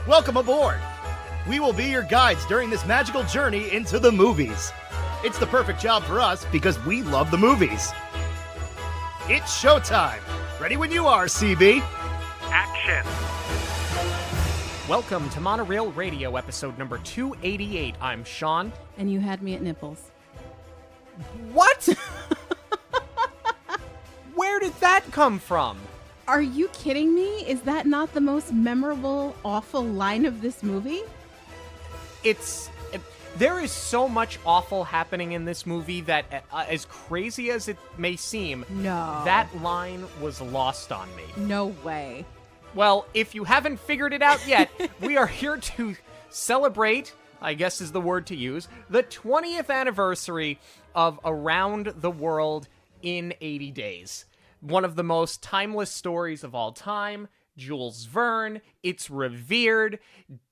Welcome aboard! We will be your guides during this magical journey into the movies. It's the perfect job for us because we love the movies. It's showtime! Ready when you are, CB! Action! Welcome to Monoreel Radio, episode number 288. I'm Sean. And you had me at nipples. What? Where did that come from? Are you kidding me? Is that not the most memorable, awful line of this movie? There is so much awful happening in this movie that, as crazy as it may seem, No. that line was lost on me. No way. Well, if you haven't figured it out yet, we are here to celebrate, I guess is the word to use, the 20th anniversary of Around the World in 80 Days. One of the most timeless stories of all time. Jules Verne, it's revered,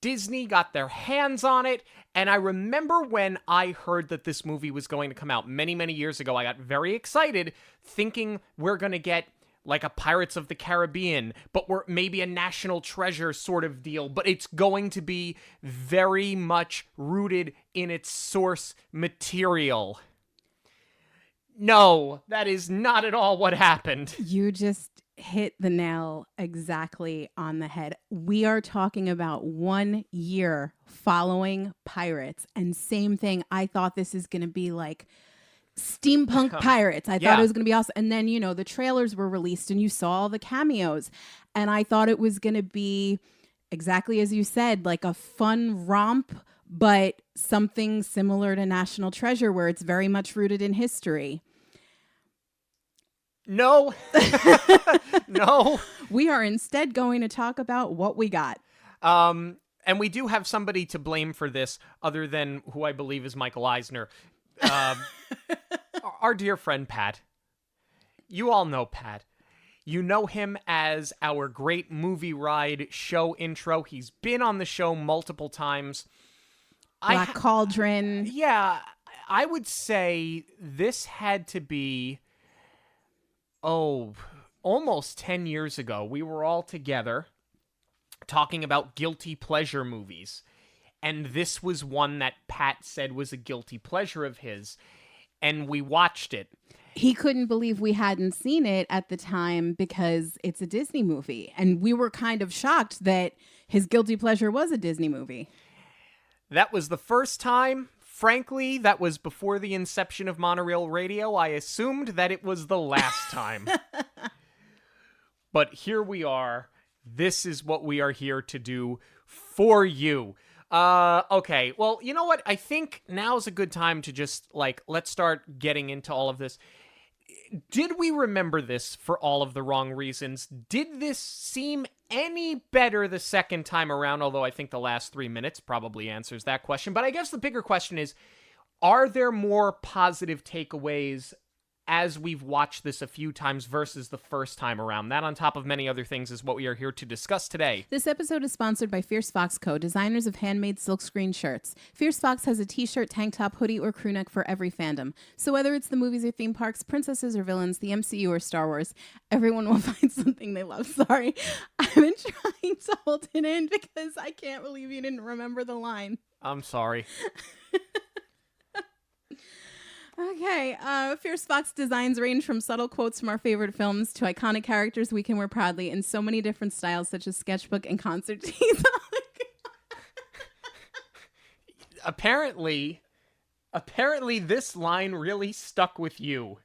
Disney got their hands on it, and I remember when I heard that this movie was going to come out many, many years ago, I got very excited, thinking we're going to get like a Pirates of the Caribbean, but we're maybe a National Treasure sort of deal, but it's going to be very much rooted in its source material. No, that is not at all what happened. You just hit the nail exactly on the head. We are talking about 1 year following Pirates, and same thing. I thought this is going to be like steampunk Pirates. I thought it was going to be awesome. And then, you know, the trailers were released and you saw all the cameos, and I thought it was going to be exactly as you said, like a fun romp, but something similar to National Treasure where it's very much rooted in history. No. No. We are instead going to talk about what we got. And we do have somebody to blame for this other than who I believe is Michael Eisner. Our dear friend Pat. You all know Pat. You know him as our great movie ride show intro. He's been on the show multiple times. Black Cauldron. Yeah, I would say this had to be, almost 10 years ago. We were all together talking about guilty pleasure movies. And this was one that Pat said was a guilty pleasure of his. And we watched it. He couldn't believe we hadn't seen it at the time because it's a Disney movie. And we were kind of shocked that his guilty pleasure was a Disney movie. That was the first time. Frankly, that was before the inception of Monoreel Radio. I assumed that it was the last time. But here we are. This is what we are here to do for you. Okay. Well, you know what? I think now's a good time to just, let's start getting into all of this. Did we remember this for all of the wrong reasons? Did this seem any better the second time around? Although I think the last 3 minutes probably answers that question. But I guess the bigger question is, are there more positive takeaways as we've watched this a few times versus the first time around? That, on top of many other things, is what we are here to discuss today. This episode is sponsored by Fierce Fox Co., designers of handmade silkscreen shirts. Fierce Fox has a t-shirt, tank top, hoodie, or crew neck for every fandom. So whether it's the movies or theme parks, princesses or villains, the MCU or Star Wars, everyone will find something they love. Sorry, I've been trying to hold it in because I can't believe you didn't remember the line. I'm sorry. Okay, Fierce Fox designs range from subtle quotes from our favorite films to iconic characters we can wear proudly in so many different styles, such as sketchbook and concert tees. Apparently this line really stuck with you.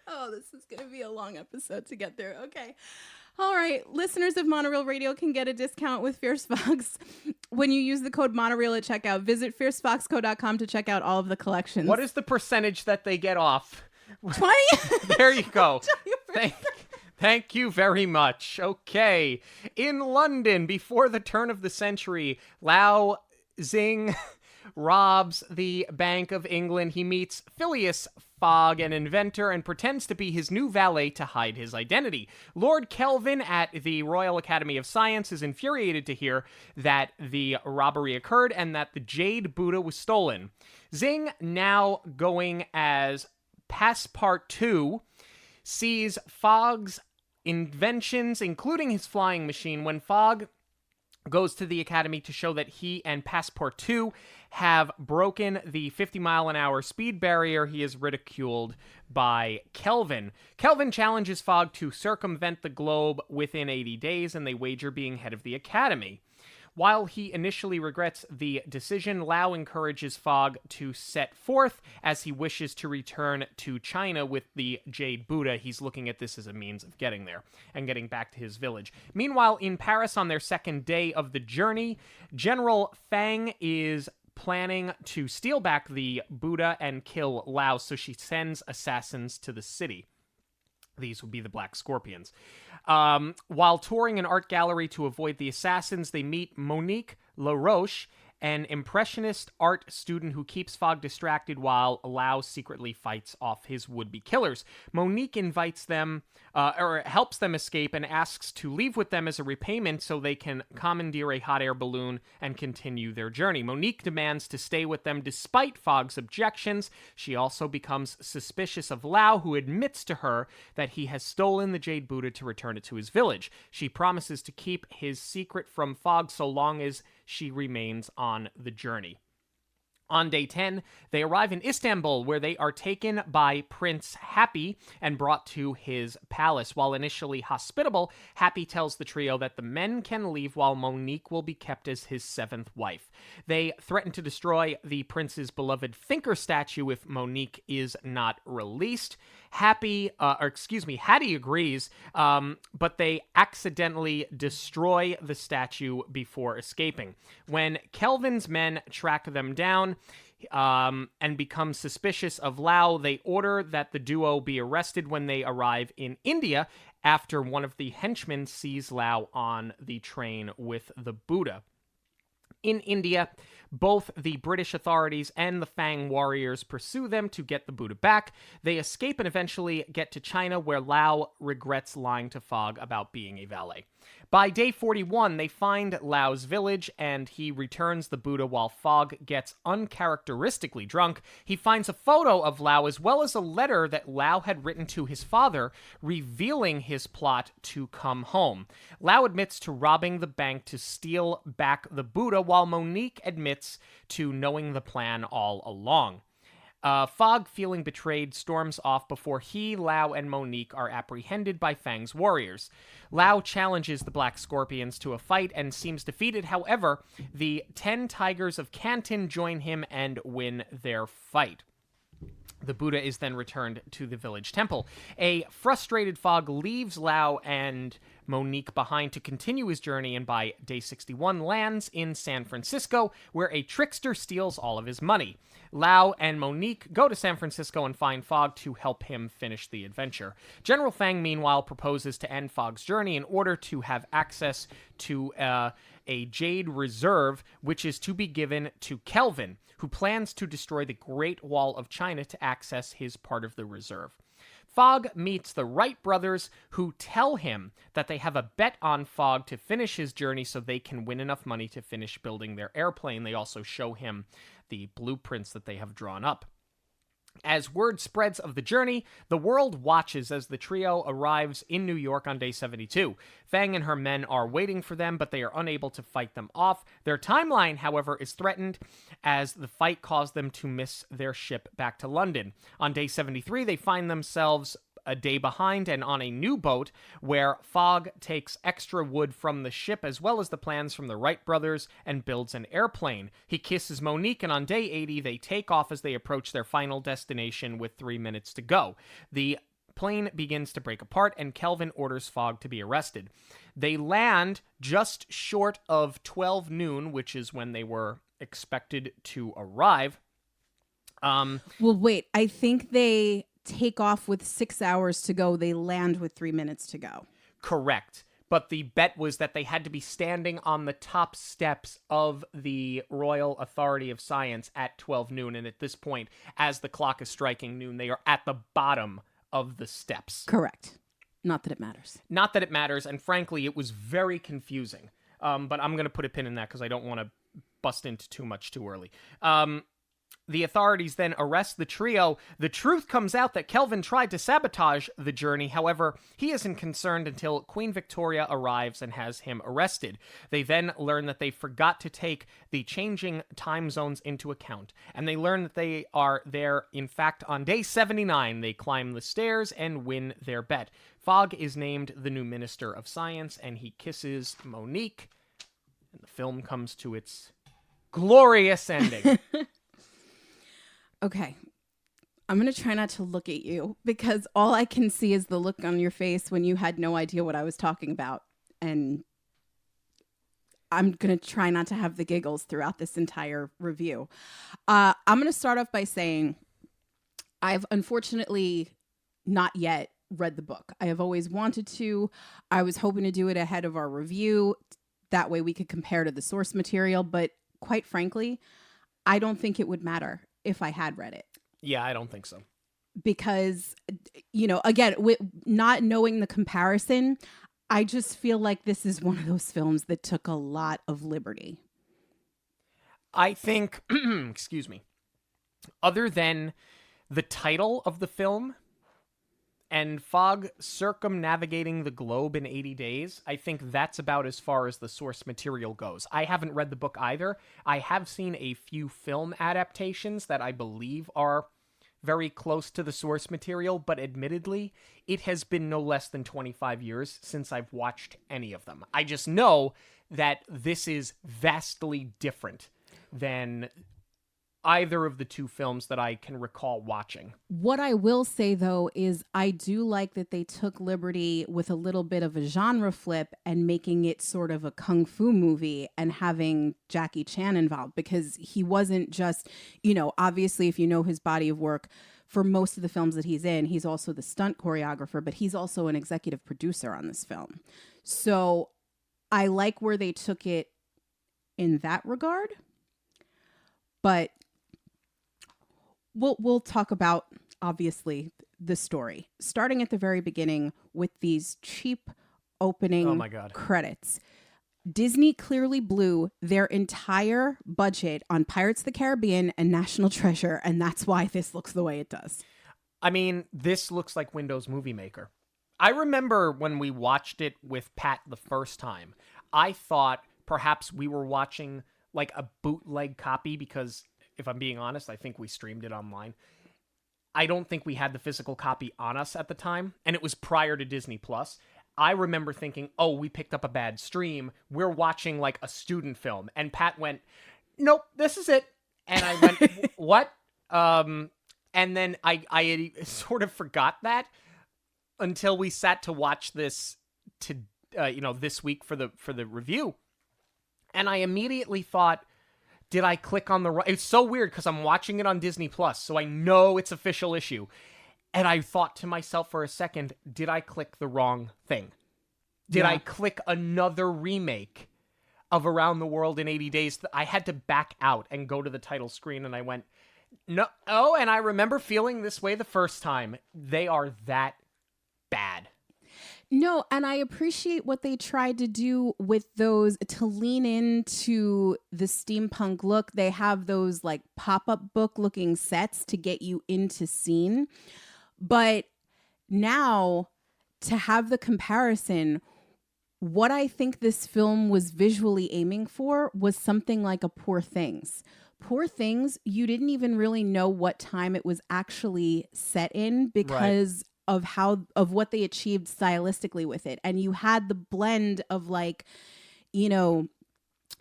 Oh, this is going to be a long episode to get through. Okay. All right. Listeners of Monoreel Radio can get a discount with Fierce Fox when you use the code Monoreel at checkout. Visit fiercefoxco.com to check out all of the collections. What is the percentage that they get off? 20? There you go. Thank you very much. Okay. In London, before the turn of the century, Lao Xing robs the Bank of England. He meets Phileas Fogg, an inventor, and pretends to be his new valet to hide his identity. Lord Kelvin at the Royal Academy of Science is infuriated to hear that the robbery occurred and that the Jade Buddha was stolen. Xing, now going as Passepartout, sees Fogg's inventions, including his flying machine. When Fogg goes to the academy to show that he and Passport 2 have broken the 50-mile-an-hour speed barrier, he is ridiculed by Kelvin. Kelvin challenges Fogg to circumvent the globe within 80 days, and they wager being head of the academy. While he initially regrets the decision, Lau encourages Fogg to set forth as he wishes to return to China with the Jade Buddha. He's looking at this as a means of getting there and getting back to his village. Meanwhile, in Paris on their second day of the journey, General Fang is planning to steal back the Buddha and kill Lau, so she sends assassins to the city. These would be the Black Scorpions. While touring an art gallery to avoid the assassins, they meet Monique LaRoche, an impressionist art student who keeps Fogg distracted while Lau secretly fights off his would-be killers. Monique invites them, or helps them escape, and asks to leave with them as a repayment so they can commandeer a hot air balloon and continue their journey. Monique demands to stay with them despite Fogg's objections. She also becomes suspicious of Lau, who admits to her that he has stolen the Jade Buddha to return it to his village. She promises to keep his secret from Fogg so long as she remains on the journey. On day 10, they arrive in Istanbul, where they are taken by Prince Happy and brought to his palace. While initially hospitable, Happy tells the trio that the men can leave while Monique will be kept as his seventh wife. They threaten to destroy the prince's beloved Thinker statue if Monique is not released. Hattie agrees, but they accidentally destroy the statue before escaping. When Kelvin's men track them down and become suspicious of Lau, they order that the duo be arrested when they arrive in India after one of the henchmen sees Lau on the train with the Buddha. In India, both the British authorities and the Fang warriors pursue them to get the Buddha back. They escape and eventually get to China, where Lau regrets lying to Fogg about being a valet. By day 41, they find Lau's village, and he returns the Buddha while Fogg gets uncharacteristically drunk. He finds a photo of Lau as well as a letter that Lau had written to his father, revealing his plot to come home. Lau admits to robbing the bank to steal back the Buddha, while Monique admits to knowing the plan all along. Fogg, feeling betrayed, storms off before he, Lau, and Monique are apprehended by Fang's warriors. Lau challenges the Black Scorpions to a fight and seems defeated. However, the 10 Tigers of Canton join him and win their fight. The Buddha is then returned to the village temple. A frustrated Fogg leaves Lau and Monique behind to continue his journey, and by day 61 lands in San Francisco, where a trickster steals all of his money. Lau and Monique go to San Francisco and find Fogg to help him finish the adventure. General Fang, meanwhile, proposes to end Fogg's journey in order to have access to a Jade Reserve, which is to be given to Kelvin, who plans to destroy the Great Wall of China to access his part of the reserve. Fogg meets the Wright brothers, who tell him that they have a bet on Fogg to finish his journey so they can win enough money to finish building their airplane. They also show him the blueprints that they have drawn up. As word spreads of the journey, the world watches as the trio arrives in New York on day 72. Fang and her men are waiting for them, but they are unable to fight them off. Their timeline, however, is threatened as the fight caused them to miss their ship back to London. On day 73, they find themselves a day behind and on a new boat, where Fogg takes extra wood from the ship as well as the plans from the Wright brothers and builds an airplane. He kisses Monique, and on day 80 they take off as they approach their final destination with 3 minutes to go. The plane begins to break apart, and Kelvin orders Fogg to be arrested. They land just short of 12 noon, which is when they were expected to arrive. Well, wait, I think they take off with 6 hours to go. They land with 3 minutes to go. Correct. But the bet was that they had to be standing on the top steps of the Royal Authority of Science at 12 noon. And at this point, as the clock is striking noon, they are at the bottom of the steps. Correct. Not that it matters. Not that it matters. And frankly, it was very confusing. But I'm going to put a pin in that because I don't want to bust into too much too early. The authorities then arrest the trio. The truth comes out that Kelvin tried to sabotage the journey. However, he isn't concerned until Queen Victoria arrives and has him arrested. They then learn that they forgot to take the changing time zones into account. And they learn that they are there, in fact, on day 79. They climb the stairs and win their bet. Fogg is named the new Minister of Science, and he kisses Monique. And the film comes to its glorious ending. Okay. I'm going to try not to look at you because all I can see is the look on your face when you had no idea what I was talking about. And I'm going to try not to have the giggles throughout this entire review. I'm going to start off by saying I've unfortunately not yet read the book. I have always wanted to. I was hoping to do it ahead of our review. That way we could compare to the source material. But quite frankly, I don't think it would matter if I had read it. Yeah, I don't think so. Because, again, with not knowing the comparison, I just feel like this is one of those films that took a lot of liberty. I think, excuse me, other than the title of the film and Fogg circumnavigating the globe in 80 days, I think that's about as far as the source material goes. I haven't read the book either. I have seen a few film adaptations that I believe are very close to the source material, but admittedly, it has been no less than 25 years since I've watched any of them. I just know that this is vastly different than either of the two films that I can recall watching. What I will say, though, is I do like that they took liberty with a little bit of a genre flip and making it sort of a kung fu movie and having Jackie Chan involved, because he wasn't just, obviously, if you know his body of work, for most of the films that he's in, he's also the stunt choreographer, but he's also an executive producer on this film. So I like where they took it in that regard. But we'll talk about, obviously, the story. Starting at the very beginning with these cheap opening credits. Disney clearly blew their entire budget on Pirates of the Caribbean and National Treasure, and that's why this looks the way it does. I mean, this looks like Windows Movie Maker. I remember when we watched it with Pat the first time, I thought perhaps we were watching like a bootleg copy because, if I'm being honest, I think we streamed it online. I don't think we had the physical copy on us at the time, and it was prior to Disney Plus. I remember thinking, oh, we picked up a bad stream. We're watching like a student film. And Pat went, nope, this is it. And I went, what? And then I sort of forgot that until we sat to watch this this week for the review. And I immediately thought, did I click on the right? It's so weird because I'm watching it on Disney Plus, so I know it's official issue. And I thought to myself for a second, did I click the wrong thing? Did I click another remake of Around the World in 80 Days? I had to back out and go to the title screen, and I went, no. Oh, and I remember feeling this way the first time. They are that bad. No, and I appreciate what they tried to do with those to lean into the steampunk look. They have those like pop-up book looking sets to get you into scene. But now to have the comparison, what I think this film was visually aiming for was something like a Poor Things. Poor Things, you didn't even really know what time it was actually set in because of what they achieved stylistically with it. And you had the blend of like,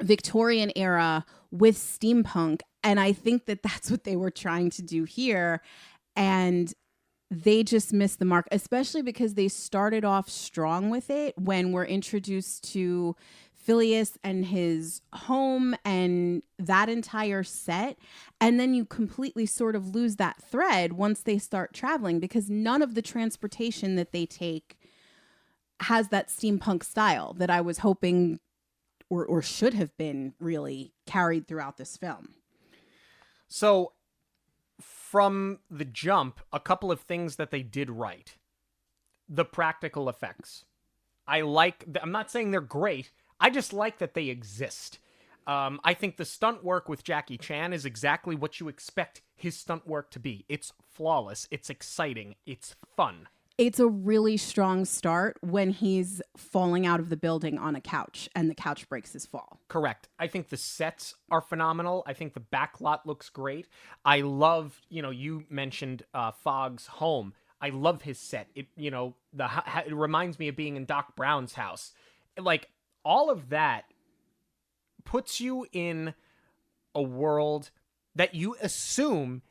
Victorian era with steampunk. And I think that that's what they were trying to do here. And they just missed the mark, especially because they started off strong with it when we're introduced to Phileas and his home and that entire set. And then you completely sort of lose that thread once they start traveling, because none of the transportation that they take has that steampunk style that I was hoping or should have been really carried throughout this film. So from the jump, a couple of things that they did right. The practical effects. I'm not saying they're great. I just like that they exist. I think the stunt work with Jackie Chan is exactly what you expect his stunt work to be. It's flawless. It's exciting. It's fun. It's a really strong start when he's falling out of the building on a couch and the couch breaks his fall. Correct. I think the sets are phenomenal. I think the backlot looks great. I love, you mentioned Fogg's home. I love his set. It reminds me of being in Doc Brown's house. Like, all of that puts you in a world that you assume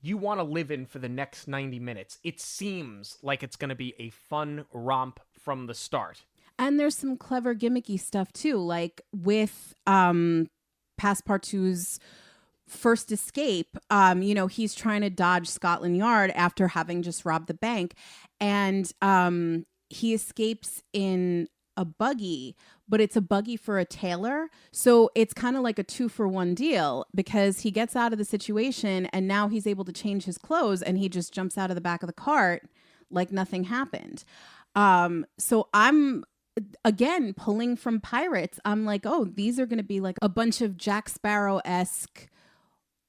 you want to live in for the next 90 minutes. It seems like it's going to be a fun romp from the start. And there's some clever gimmicky stuff too, like with Passepartout's first escape. He's trying to dodge Scotland Yard after having just robbed the bank, and he escapes in a buggy, but it's a buggy for a tailor. So it's kind of like a 2-for-1 deal, because he gets out of the situation and now he's able to change his clothes and he just jumps out of the back of the cart like nothing happened. So I'm, again, pulling from Pirates. I'm like, oh, these are going to be like a bunch of Jack Sparrow-esque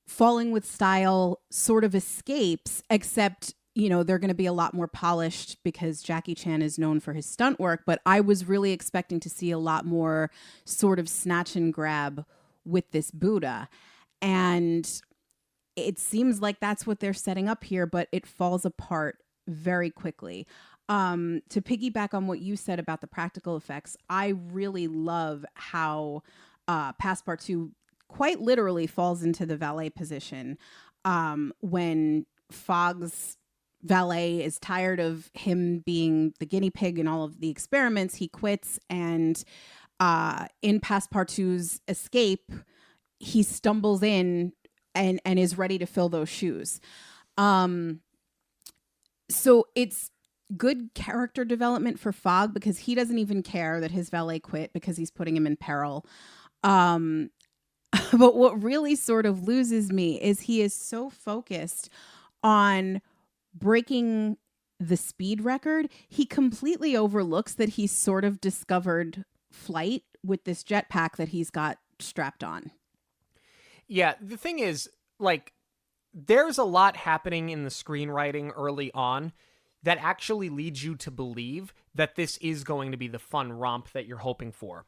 falling with style sort of escapes, except they're going to be a lot more polished because Jackie Chan is known for his stunt work. But I was really expecting to see a lot more sort of snatch and grab with this Buddha. And it seems like that's what they're setting up here, but it falls apart very quickly. To piggyback on what you said about the practical effects, I really love how Passepartout quite literally falls into the valet position when Fogg's valet is tired of him being the guinea pig in all of the experiments. He quits, and in Passepartout's escape, he stumbles in and is ready to fill those shoes. So it's good character development for Fogg, because he doesn't even care that his valet quit because he's putting him in peril. But what really sort of loses me is he is so focused on breaking the speed record, he completely overlooks that he's sort of discovered flight with this jetpack that he's got strapped on. Yeah, the thing is, like, there's a lot happening in the screenwriting early on that actually leads you to believe that this is going to be the fun romp that you're hoping for.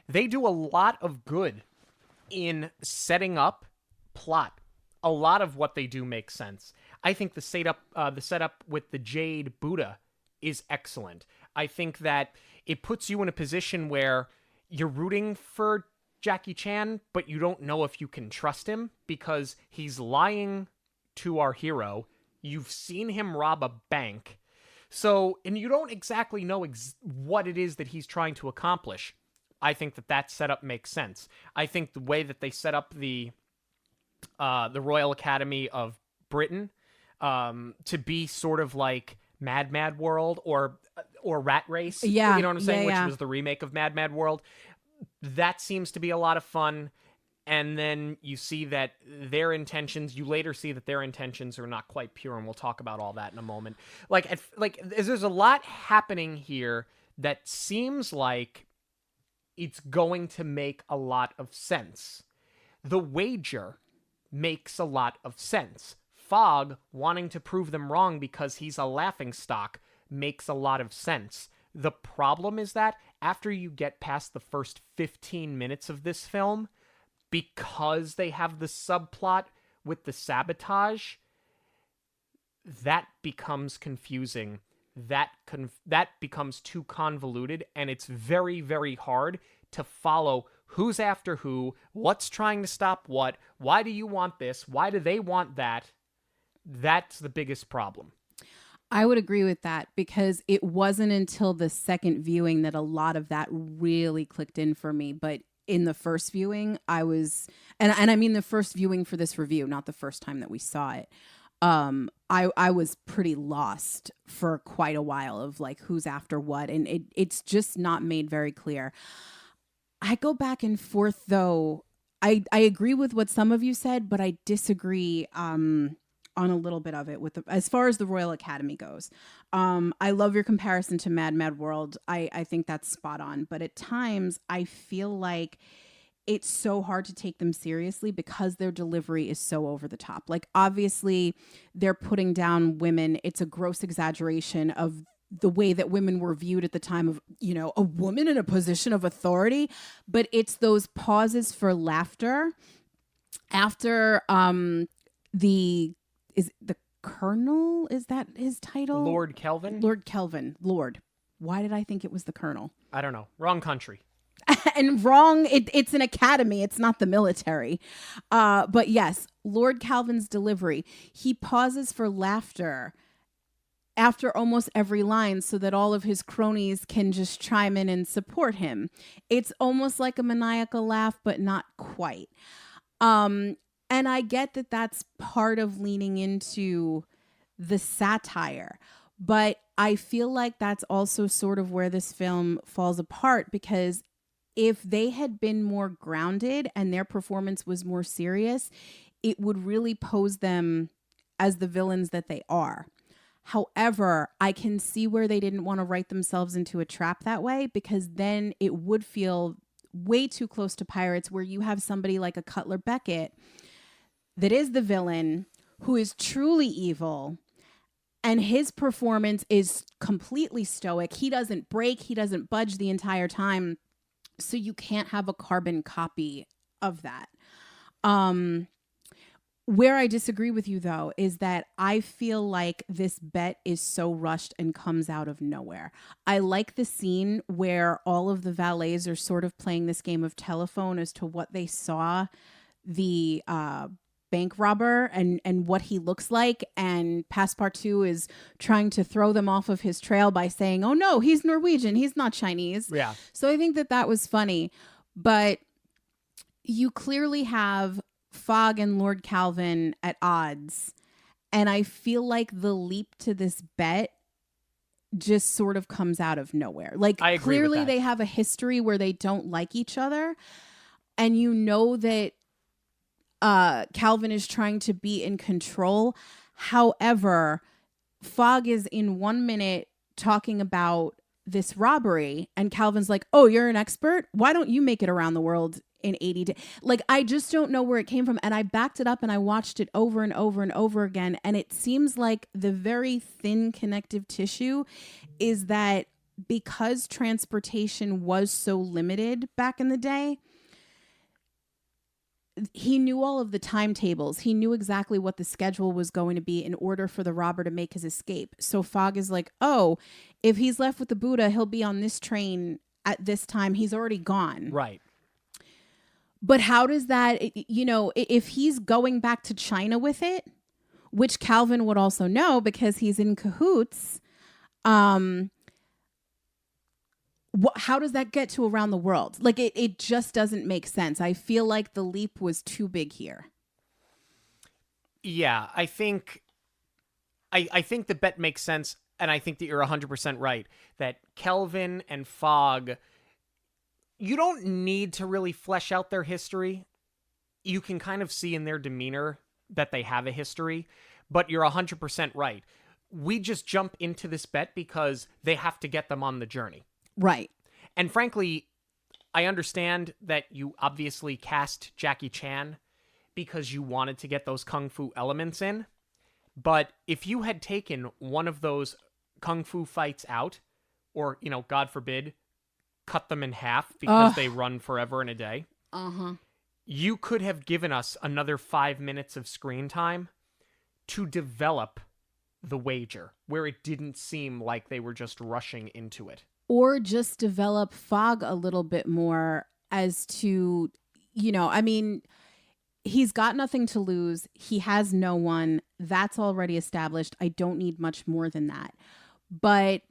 They do a lot of good in setting up plot. A lot of what they do makes sense. I think the setup with the Jade Buddha is excellent. I think that it puts you in a position where you're rooting for Jackie Chan, but you don't know if you can trust him because he's lying to our hero. You've seen him rob a bank. So, and you don't exactly know what it is that he's trying to accomplish. I think that setup makes sense. I think the way that they set up the Royal Academy of Britain to be sort of like Mad World or Rat Race. Yeah. You know what I'm saying? Yeah. Which was the remake of Mad World. That seems to be a lot of fun. And then you see that you later see that their intentions are not quite pure, and we'll talk about all that in a moment. There's a lot happening here that seems like it's going to make a lot of sense. The wager makes a lot of sense. Fogg wanting to prove them wrong because he's a laughingstock makes a lot of sense. The problem is that after you get past the first 15 minutes of this film, because they have the subplot with the sabotage, that becomes confusing. That becomes too convoluted, and it's very, very hard to follow who's after who, what's trying to stop what, why do you want this, why do they want that. That's the biggest problem. I would agree with that, because it wasn't until the second viewing that a lot of that really clicked in for me. But in the first viewing, I was, and I mean the first viewing for this review, not the first time that we saw it. I was pretty lost for quite a while of like who's after what, and it's just not made very clear. I go back and forth though. I agree with what some of you said, but I disagree on a little bit of it as far as the Royal Academy goes. I love your comparison to Mad World. I think that's spot on, but at times I feel like it's so hard to take them seriously because their delivery is so over the top. Like, obviously, they're putting down women. It's a gross exaggeration of the way that women were viewed at the time of, you know, a woman in a position of authority. But it's those pauses for laughter after the Colonel, is that his title? Lord Kelvin? Lord Kelvin. Lord. Why did I think it was the Colonel? I don't know. Wrong country. And wrong, it's an academy. It's not the military. But yes, Lord Calvin's delivery. He pauses for laughter after almost every line so that all of his cronies can just chime in and support him. It's almost like a maniacal laugh, but not quite. And I get that that's part of leaning into the satire. But I feel like that's also sort of where this film falls apart, because if they had been more grounded and their performance was more serious, it would really pose them as the villains that they are. However, I can see where they didn't want to write themselves into a trap that way, because then it would feel way too close to Pirates, where you have somebody like a Cutler Beckett that is the villain, who is truly evil, and his performance is completely stoic. He doesn't break, he doesn't budge the entire time. So you can't have a carbon copy of that. Where I disagree with you, though, is that I feel like this bet is so rushed and comes out of nowhere. I like the scene where all of the valets are sort of playing this game of telephone as to what they saw the bank robber and what he looks like. And Passepartout is trying to throw them off of his trail by saying, oh, no, he's Norwegian. He's not Chinese. Yeah. So I think that was funny. But you clearly have Fogg and Lord Calvin at odds. And I feel like the leap to this bet just sort of comes out of nowhere. Like, I agree with clearly that. they have a history where they don't like each other. And you know that Calvin is trying to be in control. However, Fogg is in 1 minute talking about this robbery, and Calvin's like, oh, you're an expert? Why don't you make it around the world in 80 days? Like, I just don't know where it came from. And I backed it up and I watched it over and over and over again. And it seems like the very thin connective tissue is that because transportation was so limited back in the day, he knew all of the timetables. He knew exactly what the schedule was going to be in order for the robber to make his escape. So Fogg is like, oh, if he's left with the Buddha, he'll be on this train at this time. He's already gone. Right. But how does that, you know, if he's going back to China with it, which Calvin would also know because he's in cahoots, how does that get to around the world? Like, it just doesn't make sense. I feel like the leap was too big here. Yeah, I think the bet makes sense, and I think that you're 100% right, that Kelvin and Fogg, you don't need to really flesh out their history. You can kind of see in their demeanor that they have a history, but you're 100% right. We just jump into this bet because they have to get them on the journey. Right. And frankly, I understand that you obviously cast Jackie Chan because you wanted to get those kung fu elements in. But if you had taken one of those kung fu fights out, or, you know, God forbid, cut them in half because they run forever in a day, you could have given us another 5 minutes of screen time to develop the wager, where it didn't seem like they were just rushing into it. Or just develop Fogg a little bit more as to, you know, I mean, he's got nothing to lose. He has no one. That's already established. I don't need much more than that. But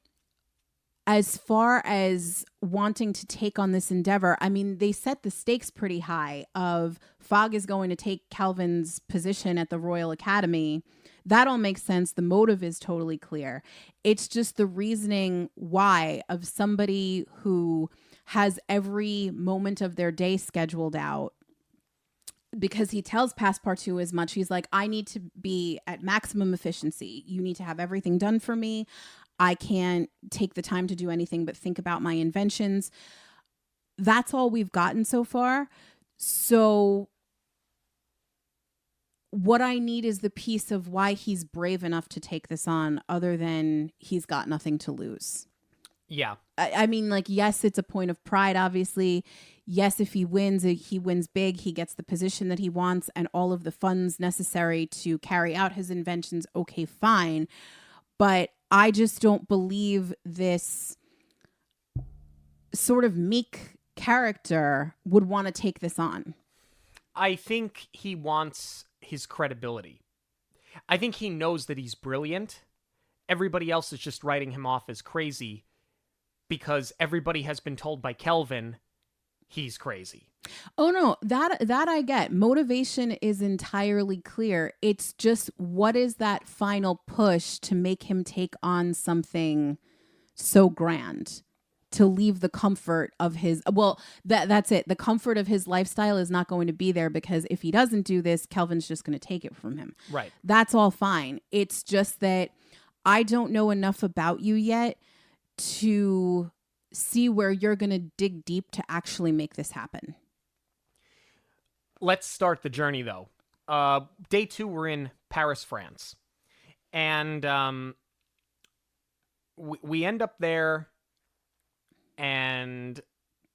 as far as wanting to take on this endeavor, I mean, they set the stakes pretty high of Fogg is going to take Calvin's position at the Royal Academy. That all makes sense. The motive is totally clear. It's just the reasoning why of somebody who has every moment of their day scheduled out, because he tells Passepartout as much. He's like, I need to be at maximum efficiency. You need to have everything done for me. I can't take the time to do anything but think about my inventions. That's all we've gotten so far. So what I need is the piece of why he's brave enough to take this on, other than he's got nothing to lose. Yeah. I mean, like, yes, it's a point of pride, obviously. Yes, if he wins big, he gets the position that he wants and all of the funds necessary to carry out his inventions. Okay, fine. But I just don't believe this sort of meek character would want to take this on. I think he wants his credibility. I think he knows that he's brilliant. Everybody else is just writing him off as crazy because everybody has been told by Kelvin he's crazy. Oh no, that I get. Motivation is entirely clear. It's just, what is that final push to make him take on something so grand? To leave the comfort of his, that's it. The comfort of his lifestyle is not going to be there, because if he doesn't do this, Kelvin's just going to take it from him. Right. That's all fine. It's just that I don't know enough about you yet to see where you're going to dig deep to actually make this happen. Let's start the journey, though. Day 2, we're in Paris, France. And we end up there, and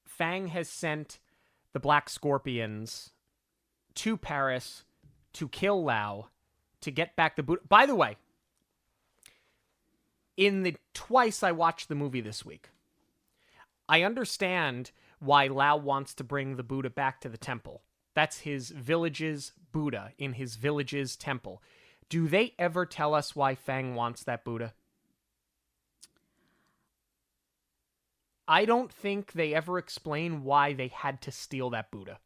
Fang has sent the Black Scorpions to Paris to kill Lao, to get back the Buddha. By the way, in the twice I watched the movie this week, I understand why Lao wants to bring the Buddha back to the temple. That's his village's Buddha in his village's temple. Do they ever tell us why Fang wants that Buddha? I don't think they ever explain why they had to steal that Buddha.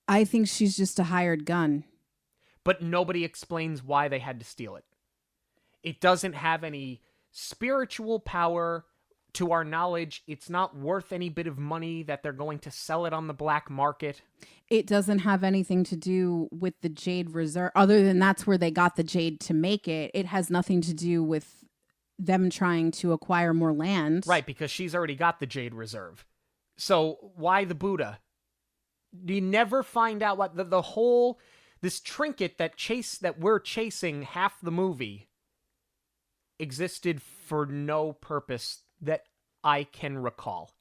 I think she's just a hired gun. But nobody explains why they had to steal it. It doesn't have any spiritual power. To our knowledge, it's not worth any bit of money that they're going to sell it on the black market. It doesn't have anything to do with the Jade Reserve, other than that's where they got the jade to make it. It has nothing to do with them trying to acquire more land. Right, because she's already got the Jade Reserve. So why the Buddha? You never find out what the whole, this trinket that we're chasing half the movie existed for no purpose that I can recall.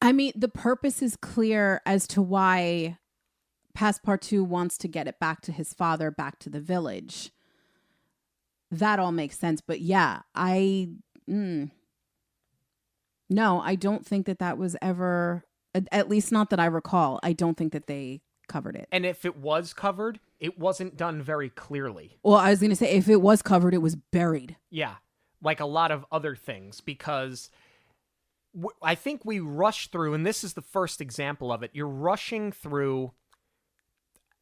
I mean, the purpose is clear as to why Passepartout wants to get it back to his father, back to the village. That all makes sense. But yeah, no, I don't think that was ever, at least not that I recall. I don't think that they covered it. And if it was covered, it wasn't done very clearly. Well, I was going to say, if it was covered, it was buried. Yeah, like a lot of other things, because I think we rush through, and this is the first example of it. You're rushing through,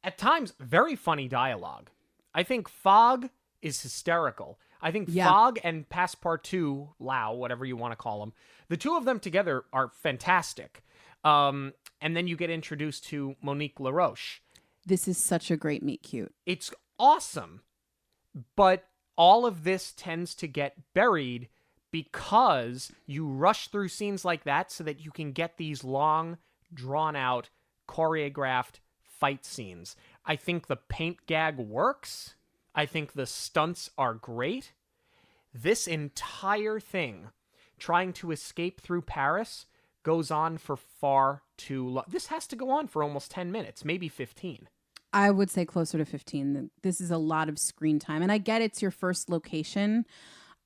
at times, very funny dialogue. I think Fogg is hysterical. I think Fogg and Passepartout, Lao, whatever you want to call them, the two of them together are fantastic. And then you get introduced to Monique LaRoche. This is such a great meet cute. It's awesome. But all of this tends to get buried because you rush through scenes like that so that you can get these long, drawn-out, choreographed fight scenes. I think the paint gag works. I think the stunts are great. This entire thing, trying to escape through Paris, goes on for far too long. This has to go on for almost 10 minutes, maybe 15. I would say closer to 15. This is a lot of screen time. And I get it's your first location.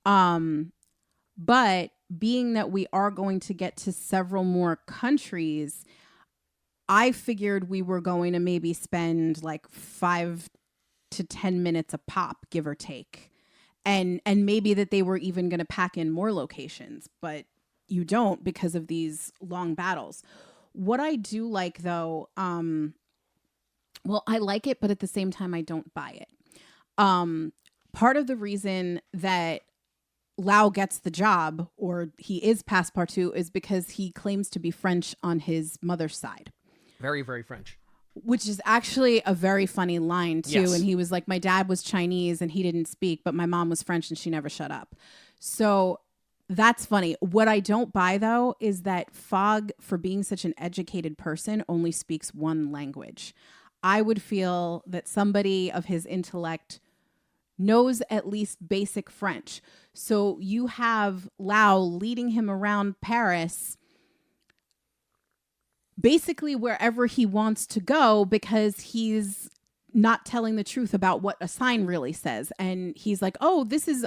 But being that we are going to get to several more countries, I figured we were going to maybe spend like 5 to 10 minutes a pop, give or take. And maybe that they were even going to pack in more locations, but you don't because of these long battles. What I do like, though, I like it, but at the same time, I don't buy it. Part of the reason that Lao gets the job, or he is Passepartout, is because he claims to be French on his mother's side. Very, very French. Which is actually a very funny line, too. Yes. And he was like, my dad was Chinese and he didn't speak, but my mom was French and she never shut up. So That's funny. What I don't buy, though, is that Fogg, for being such an educated person, only speaks one language. I would feel that somebody of his intellect knows at least basic French. So you have Lau leading him around Paris, basically wherever he wants to go, because he's not telling the truth about what a sign really says. And he's like, oh, this is...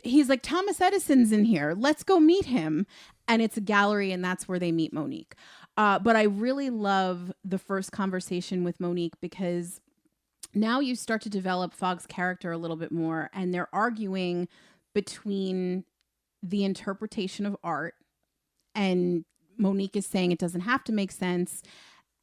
He's like, Thomas Edison's in here. Let's go meet him. And it's a gallery, and that's where they meet Monique. But I really love the first conversation with Monique, because now you start to develop Fogg's character a little bit more, and they're arguing between the interpretation of art, and Monique is saying it doesn't have to make sense.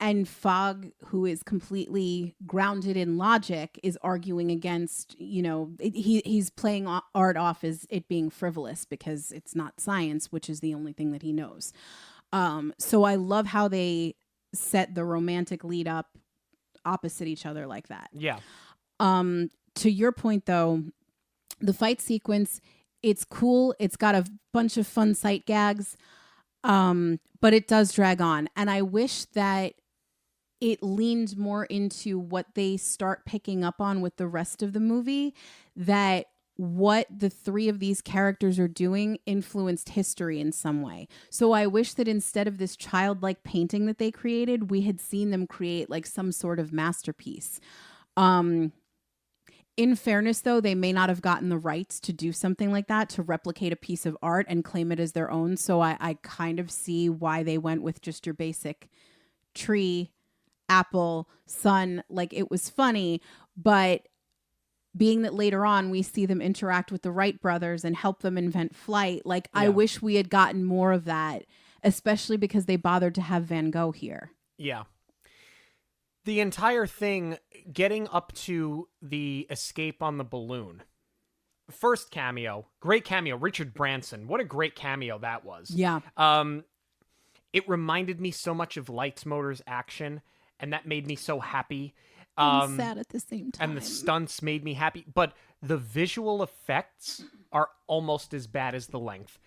And Fogg, who is completely grounded in logic, is arguing against, he's playing art off as it being frivolous because it's not science, which is the only thing that he knows. So I love how they set the romantic lead up opposite each other like that. Yeah. To your point, though, the fight sequence, it's cool. It's got a bunch of fun sight gags, but it does drag on. And I wish that it leaned more into what they start picking up on with the rest of the movie, that what the three of these characters are doing influenced history in some way. So I wish that instead of this childlike painting that they created, we had seen them create like some sort of masterpiece. In fairness, though, they may not have gotten the rights to do something like that, to replicate a piece of art and claim it as their own. So I kind of see why they went with just your basic tree, apple, sun. Like, it was funny, but being that later on we see them interact with the Wright brothers and help them invent flight, like, yeah. I wish we had gotten more of that, especially because they bothered to have Van Gogh here. Yeah. The entire thing, getting up to the escape on the balloon. First cameo, great cameo, Richard Branson. What a great cameo that was. Yeah. It reminded me so much of Lights, Motors, Action, and that made me so happy. And sad at the same time. And the stunts made me happy, but the visual effects are almost as bad as the length.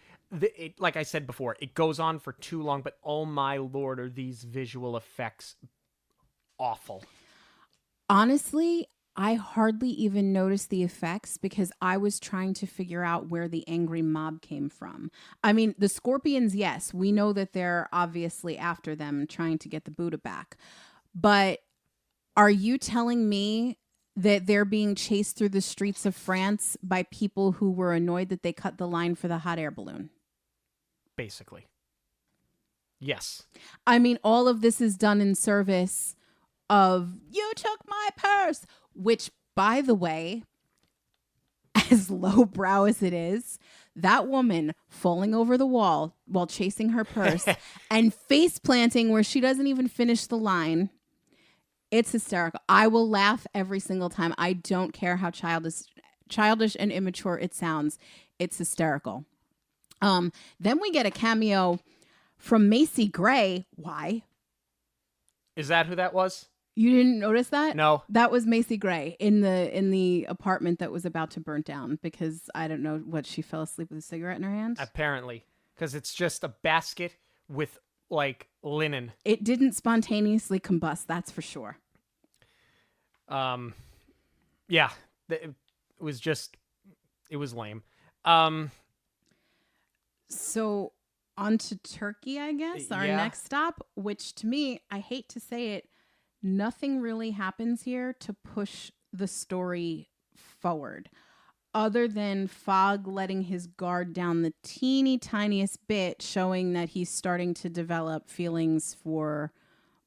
Like I said before, it goes on for too long, but oh my Lord, are these visual effects awful. Honestly, I hardly even noticed the effects because I was trying to figure out where the angry mob came from. I mean, the Scorpions, yes, we know that they're obviously after them, trying to get the Buddha back. But are you telling me that they're being chased through the streets of France by people who were annoyed that they cut the line for the hot air balloon? Basically. Yes. I mean, all of this is done in service of, you took my purse, which, by the way, as lowbrow as it is, that woman falling over the wall while chasing her purse and face planting where she doesn't even finish the line. It's hysterical. I will laugh every single time. I don't care how childish and immature it sounds. It's hysterical. Then we get a cameo from Macy Gray. Why? Is that who that was? You didn't notice that? No. That was Macy Gray in the apartment that was about to burn down because I don't know what, she fell asleep with a cigarette in her hand? Apparently, because it's just a basket with like linen. It didn't spontaneously combust, that's for sure. Yeah, it was lame. So on to Turkey, I guess, our next stop, which to me, I hate to say it, nothing really happens here to push the story forward other than Fogg letting his guard down the teeny tiniest bit, showing that he's starting to develop feelings for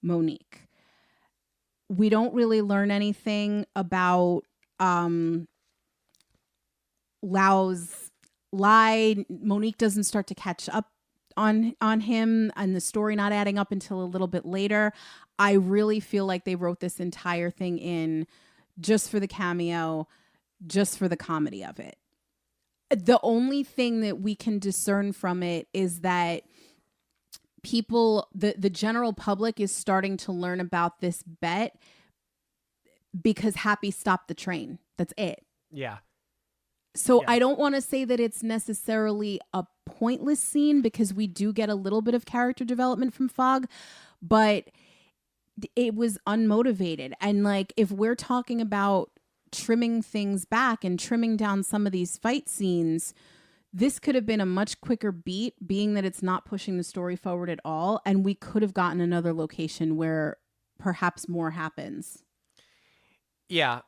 Monique. We don't really learn anything about Lau's lie. Monique doesn't start to catch up on him, and the story not adding up until a little bit later. I really feel like they wrote this entire thing in just for the cameo, just for the comedy of it. The only thing that we can discern from it is that people, the general public is starting to learn about this bet because Happy stopped the train. That's it. Yeah. So Yeah. I don't want to say that it's necessarily a pointless scene because we do get a little bit of character development from Fogg, but it was unmotivated. And like, if we're talking about trimming things back and trimming down some of these fight scenes, this could have been a much quicker beat, being that it's not pushing the story forward at all. And we could have gotten another location where perhaps more happens. Yeah.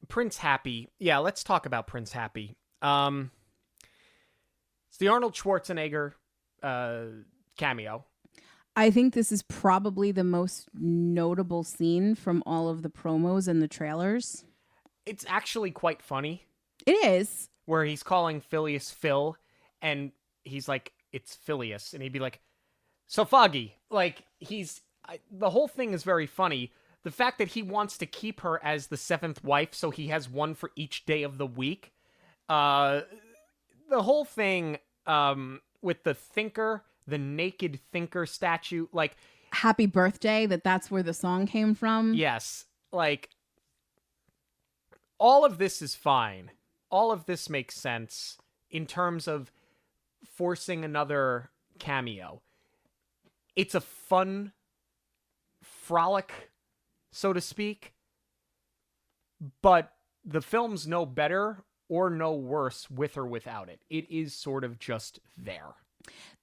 Prince Happy. Yeah, let's talk about Prince Happy. It's the Arnold Schwarzenegger cameo. I think this is probably the most notable scene from all of the promos and the trailers. It's actually quite funny. It is. Where he's calling Phileas Phil, and he's like, it's Phileas. And he'd be like, so Foggy. Like, the whole thing is very funny. The fact that he wants to keep her as the seventh wife, so he has one for each day of the week. The whole thing with the Thinker, the naked Thinker statue, like... Happy Birthday, that's where the song came from. Yes. Like, all of this is fine. All of this makes sense in terms of forcing another cameo. It's a fun frolic, so to speak, but the film's no better or no worse with or without it. It is sort of just there.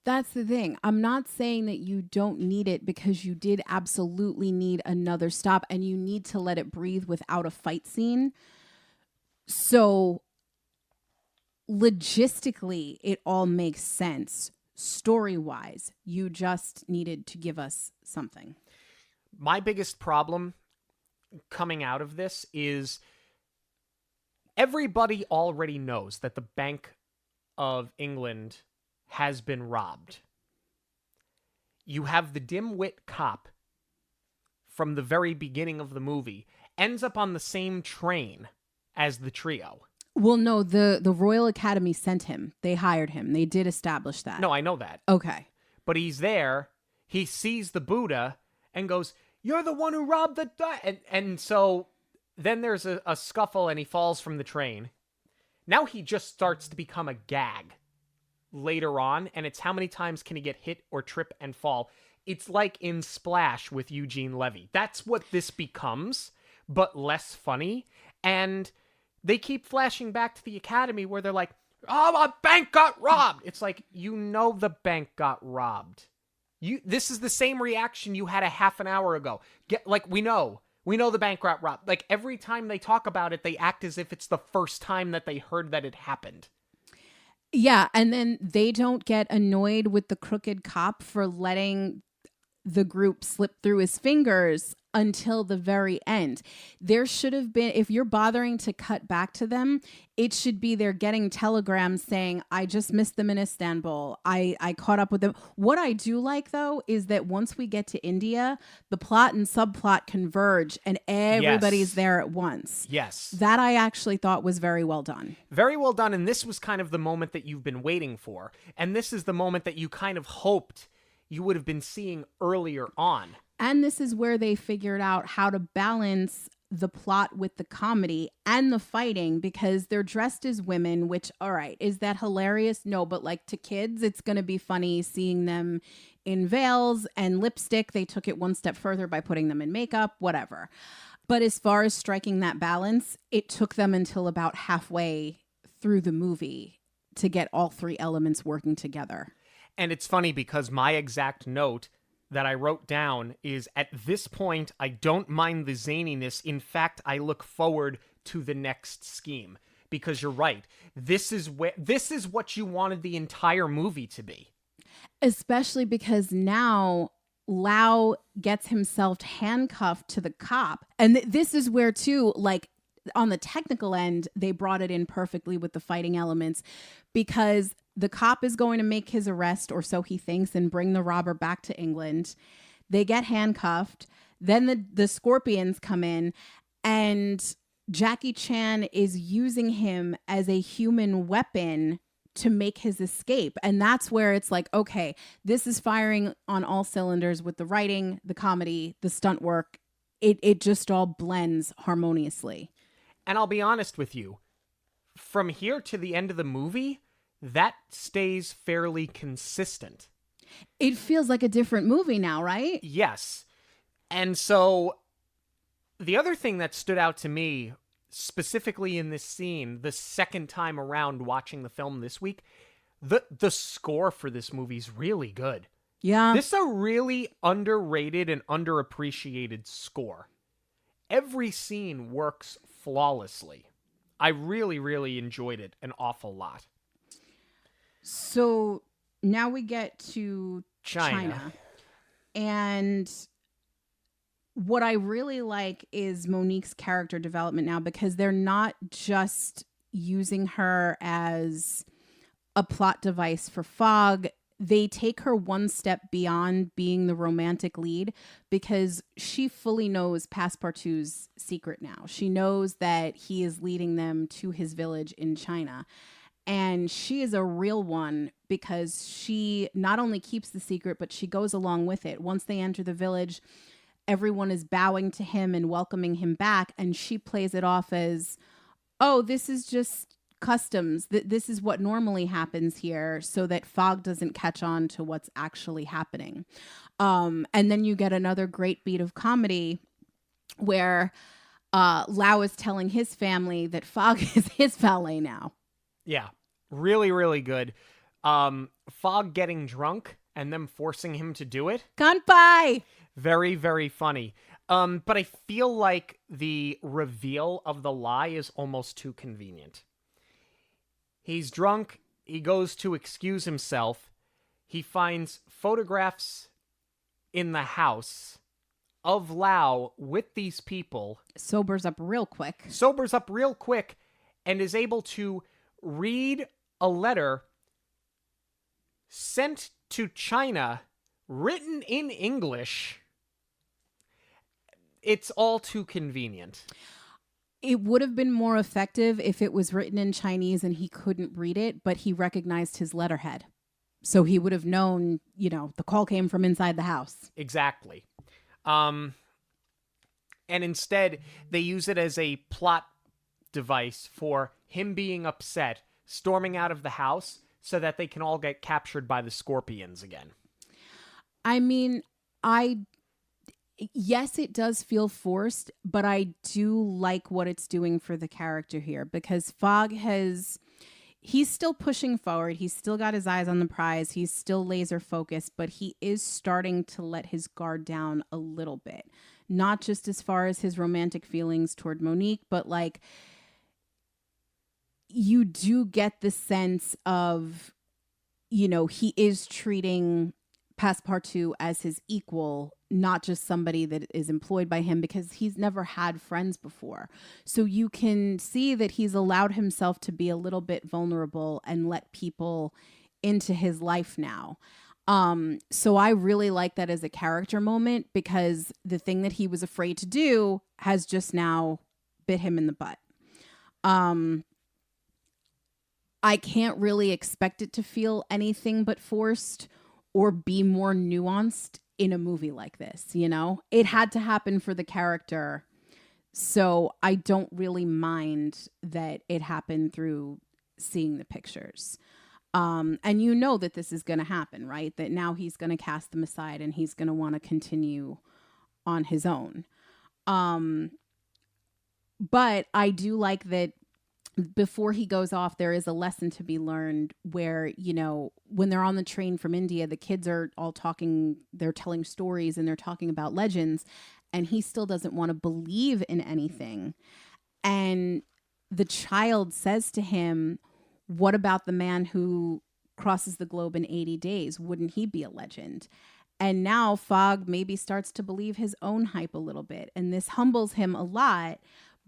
That's the thing. I'm not saying that you don't need it, because you did absolutely need another stop and you need to let it breathe without a fight scene. So logistically, it all makes sense. Story-wise, you just needed to give us something. My biggest problem coming out of this is everybody already knows that the Bank of England has been robbed. You have the dim-wit cop from the very beginning of the movie ends up on the same train as the trio. Well, no, the Royal Academy sent him. They hired him. They did establish that. No, I know that. Okay. But he's there. He sees the Buddha and goes, "You're the one who robbed the..." And so then there's a scuffle and he falls from the train. Now he just starts to become a gag later on. And it's how many times can he get hit or trip and fall? It's like in Splash with Eugene Levy. That's what this becomes, but less funny. And they keep flashing back to the Academy where they're like, "Oh, my bank got robbed." It's like, you know the bank got robbed. This is the same reaction you had a half an hour ago. We know the bank got robbed. Like, every time they talk about it, they act as if it's the first time that they heard that it happened. Yeah, and then they don't get annoyed with the crooked cop for letting the group slip through his fingers until the very end. There should have been, if you're bothering to cut back to them, it should be they're getting telegrams saying, "I just missed them in Istanbul. I caught up with them." What I do like, though, is that once we get to India, the plot and subplot converge and everybody's there at once. Yes. That I actually thought was very well done. Very well done. And this was kind of the moment that you've been waiting for. And this is the moment that you kind of hoped you would have been seeing earlier on. And this is where they figured out how to balance the plot with the comedy and the fighting, because they're dressed as women, which, all right, is that hilarious? No, but like to kids, it's going to be funny seeing them in veils and lipstick. They took it one step further by putting them in makeup, whatever. But as far as striking that balance, it took them until about halfway through the movie to get all three elements working together. And it's funny because my exact note that I wrote down is, at this point, I don't mind the zaniness. In fact, I look forward to the next scheme. Because you're right. This is what you wanted the entire movie to be. Especially because now Lau gets himself handcuffed to the cop. And this is where, too, like, on the technical end, they brought it in perfectly with the fighting elements, because the cop is going to make his arrest, or so he thinks, and bring the robber back to England. They get handcuffed. Then the scorpions come in, and Jackie Chan is using him as a human weapon to make his escape. And that's where it's like, okay, this is firing on all cylinders with the writing, the comedy, the stunt work. It just all blends harmoniously. And I'll be honest with you, from here to the end of the movie, that stays fairly consistent. It feels like a different movie now, right? Yes. And so the other thing that stood out to me, specifically in this scene, the second time around watching the film this week, the score for this movie is really good. Yeah. This is a really underrated and underappreciated score. Every scene works flawlessly. I really, really enjoyed it an awful lot. So now we get to China. And what I really like is Monique's character development now, because they're not just using her as a plot device for Fogg. They take her one step beyond being the romantic lead, because she fully knows Passepartout's secret now. She knows that he is leading them to his village in China. And she is a real one, because she not only keeps the secret, but she goes along with it. Once they enter the village, everyone is bowing to him and welcoming him back. And she plays it off as, oh, this is just customs. This is what normally happens here, so that Fogg doesn't catch on to what's actually happening. And then you get another great beat of comedy where Lau is telling his family that Fogg is his valet now. Yeah, really, really good. Fogg getting drunk and them forcing him to do it. Kanpai! Very, very funny. But I feel like the reveal of the lie is almost too convenient. He's drunk. He goes to excuse himself. He finds photographs in the house of Lau with these people. Sobers up real quick. And is able to read a letter sent to China, written in English. It's all too convenient. It would have been more effective if it was written in Chinese and he couldn't read it, but he recognized his letterhead. So he would have known, the call came from inside the house. Exactly. And instead, they use it as a plot device for him being upset, storming out of the house so that they can all get captured by the scorpions again. I mean, yes, it does feel forced, but I do like what it's doing for the character here, because Fogg he's still pushing forward. He's still got his eyes on the prize. He's still laser focused, but he is starting to let his guard down a little bit. Not just as far as his romantic feelings toward Monique, but like, you do get the sense of, he is treating Passepartout as his equal, not just somebody that is employed by him, because he's never had friends before. So you can see that he's allowed himself to be a little bit vulnerable and let people into his life now. So I really like that as a character moment, because the thing that he was afraid to do has just now bit him in the butt. I can't really expect it to feel anything but forced or be more nuanced in a movie like this, It had to happen for the character, so I don't really mind that it happened through seeing the pictures. And that this is going to happen, right? That now he's going to cast them aside and he's going to want to continue on his own. But I do like that before he goes off, there is a lesson to be learned where, when they're on the train from India, the kids are all talking, they're telling stories and they're talking about legends, and he still doesn't want to believe in anything. And the child says to him, what about the man who crosses the globe in 80 days? Wouldn't he be a legend? And now Fogg maybe starts to believe his own hype a little bit. And this humbles him a lot,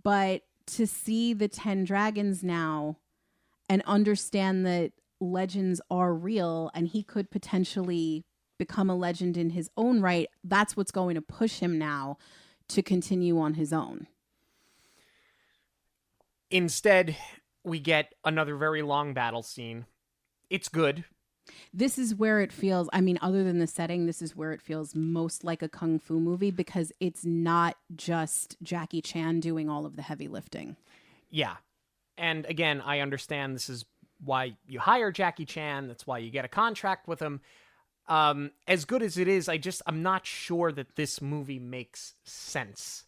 but to see the 10 dragons now and understand that legends are real and he could potentially become a legend in his own right, that's what's going to push him now to continue on his own. Instead, we get another very long battle scene. It's good. This is where it feels, other than the setting, this is where it feels most like a kung fu movie, because it's not just Jackie Chan doing all of the heavy lifting. Yeah. And again, I understand this is why you hire Jackie Chan. That's why you get a contract with him. As good as it is, I'm not sure that this movie makes sense.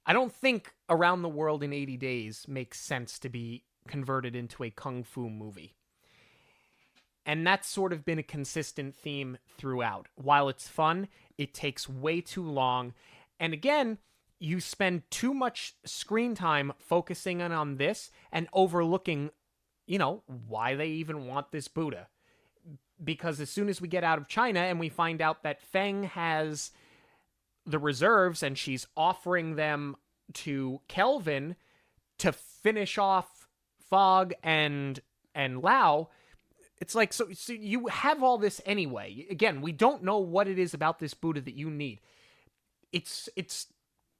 I don't think Around the World in 80 Days makes sense to be converted into a kung fu movie. And that's sort of been a consistent theme throughout. While it's fun, it takes way too long. And again, you spend too much screen time focusing on this and overlooking, why they even want this Buddha. Because as soon as we get out of China and we find out that Feng has the reserves and she's offering them to Kelvin to finish off Fog and Lao, it's like, so you have all this anyway. Again, we don't know what it is about this Buddha that you need. It's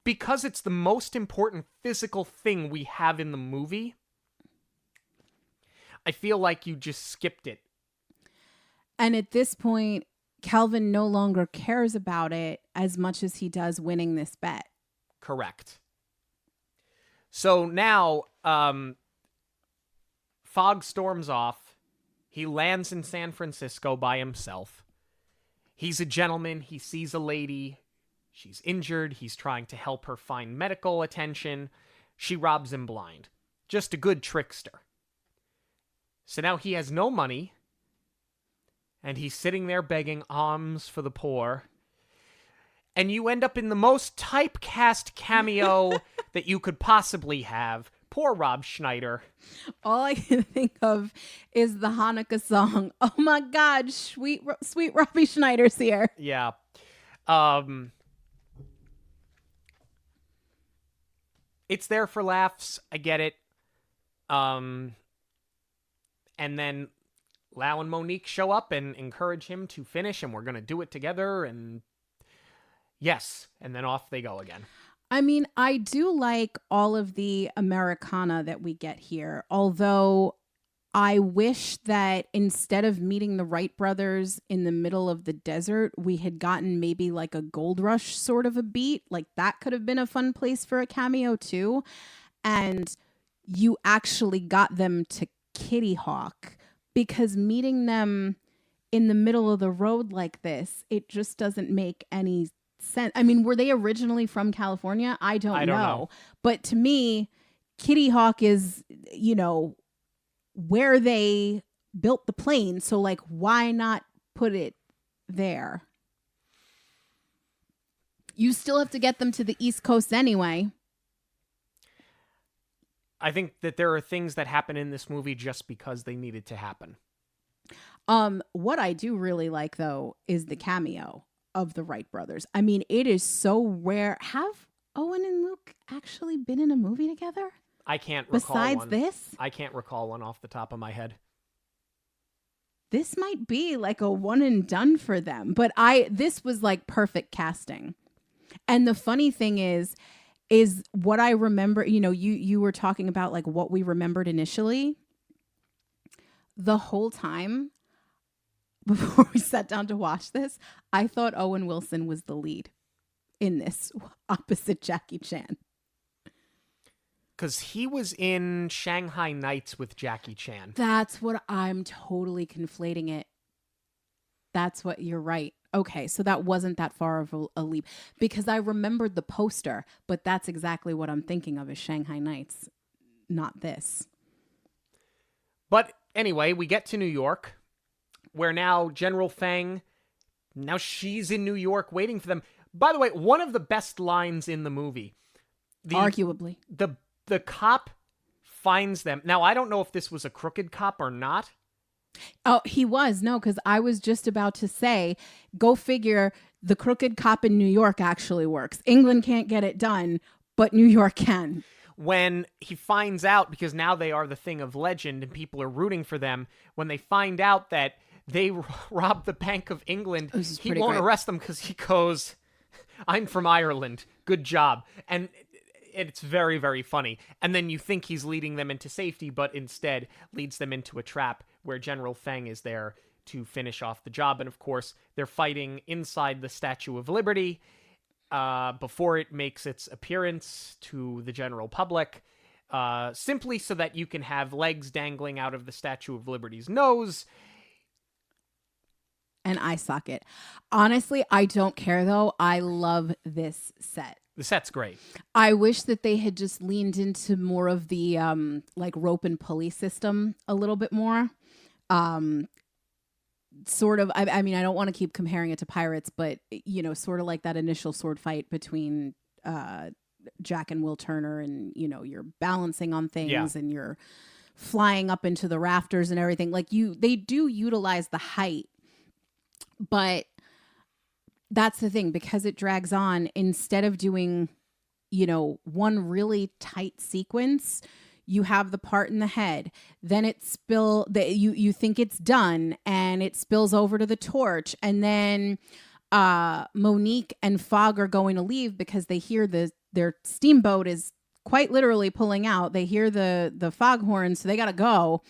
because it's the most important physical thing we have in the movie. I feel like you just skipped it. And at this point, Kelvin no longer cares about it as much as he does winning this bet. Correct. So now, Fog storms off. He lands in San Francisco by himself. He's a gentleman. He sees a lady. She's injured. He's trying to help her find medical attention. She robs him blind. Just a good trickster. So now he has no money. And he's sitting there begging alms for the poor. And you end up in the most typecast cameo that you could possibly have. Poor Rob Schneider. All I can think of is the Hanukkah song. Oh my God, sweet Robbie Schneider's here. Yeah. It's there for laughs. I get it. And then Lau and Monique show up and encourage him to finish, and we're going to do it together. And yes. And then off they go again. I mean, I do like all of the Americana that we get here, although I wish that instead of meeting the Wright brothers in the middle of the desert, we had gotten maybe like a Gold Rush sort of a beat. Like that could have been a fun place for a cameo too. And you actually got them to Kitty Hawk, because meeting them in the middle of the road like this, it just doesn't make any sense. I mean, were they originally from California? I don't know. But to me, Kitty Hawk is, where they built the plane. So like, why not put it there? You still have to get them to the East Coast anyway. I think that there are things that happen in this movie just because they needed to happen. What I do really like though is the cameo of the Wright brothers. I mean, it is so rare. Have Owen and Luke actually been in a movie together? I can't recall one. Besides this? I can't recall one off the top of my head. This might be like a one and done for them, but this was like perfect casting. And the funny thing is what I remember, you were talking about like what we remembered initially. The whole time before we sat down to watch this, I thought Owen Wilson was the lead in this opposite Jackie Chan. Because he was in Shanghai Nights with Jackie Chan. That's what I'm totally conflating it. That's what you're right. Okay, so that wasn't that far of a leap. Because I remembered the poster, but that's exactly what I'm thinking of is Shanghai Nights, not this. But anyway, we get to New York, where now General Feng, now she's in New York waiting for them. By the way, one of the best lines in the movie. Arguably. The cop finds them. Now, I don't know if this was a crooked cop or not. Oh, he was. No, because I was just about to say, go figure, the crooked cop in New York actually works. England can't get it done, but New York can. When he finds out, because now they are the thing of legend and people are rooting for them, when they find out that they robbed the Bank of England, he won't arrest them because he goes, I'm from Ireland. Good job. And it's very, very funny. And then you think he's leading them into safety, but instead leads them into a trap where General Feng is there to finish off the job. And of course, they're fighting inside the Statue of Liberty before it makes its appearance to the general public. simply so that you can have legs dangling out of the Statue of Liberty's nose. And eye socket. Honestly, I don't care though. I love this set. The set's great. I wish that they had just leaned into more of the like rope and pulley system a little bit more. Sort of, I mean, I don't want to keep comparing it to Pirates, but, you know, sort of like that initial sword fight between Jack and Will Turner, and, you know, you're balancing on things and you're flying up into the rafters and everything. Like they do utilize the height, but that's the thing, because it drags on. Instead of doing, you know, one really tight sequence, you have the part in the head, then you think it's done, and it spills over to the torch, and then Monique and Fogg are going to leave because they hear their steamboat is quite literally pulling out. They hear the foghorn, so they gotta go.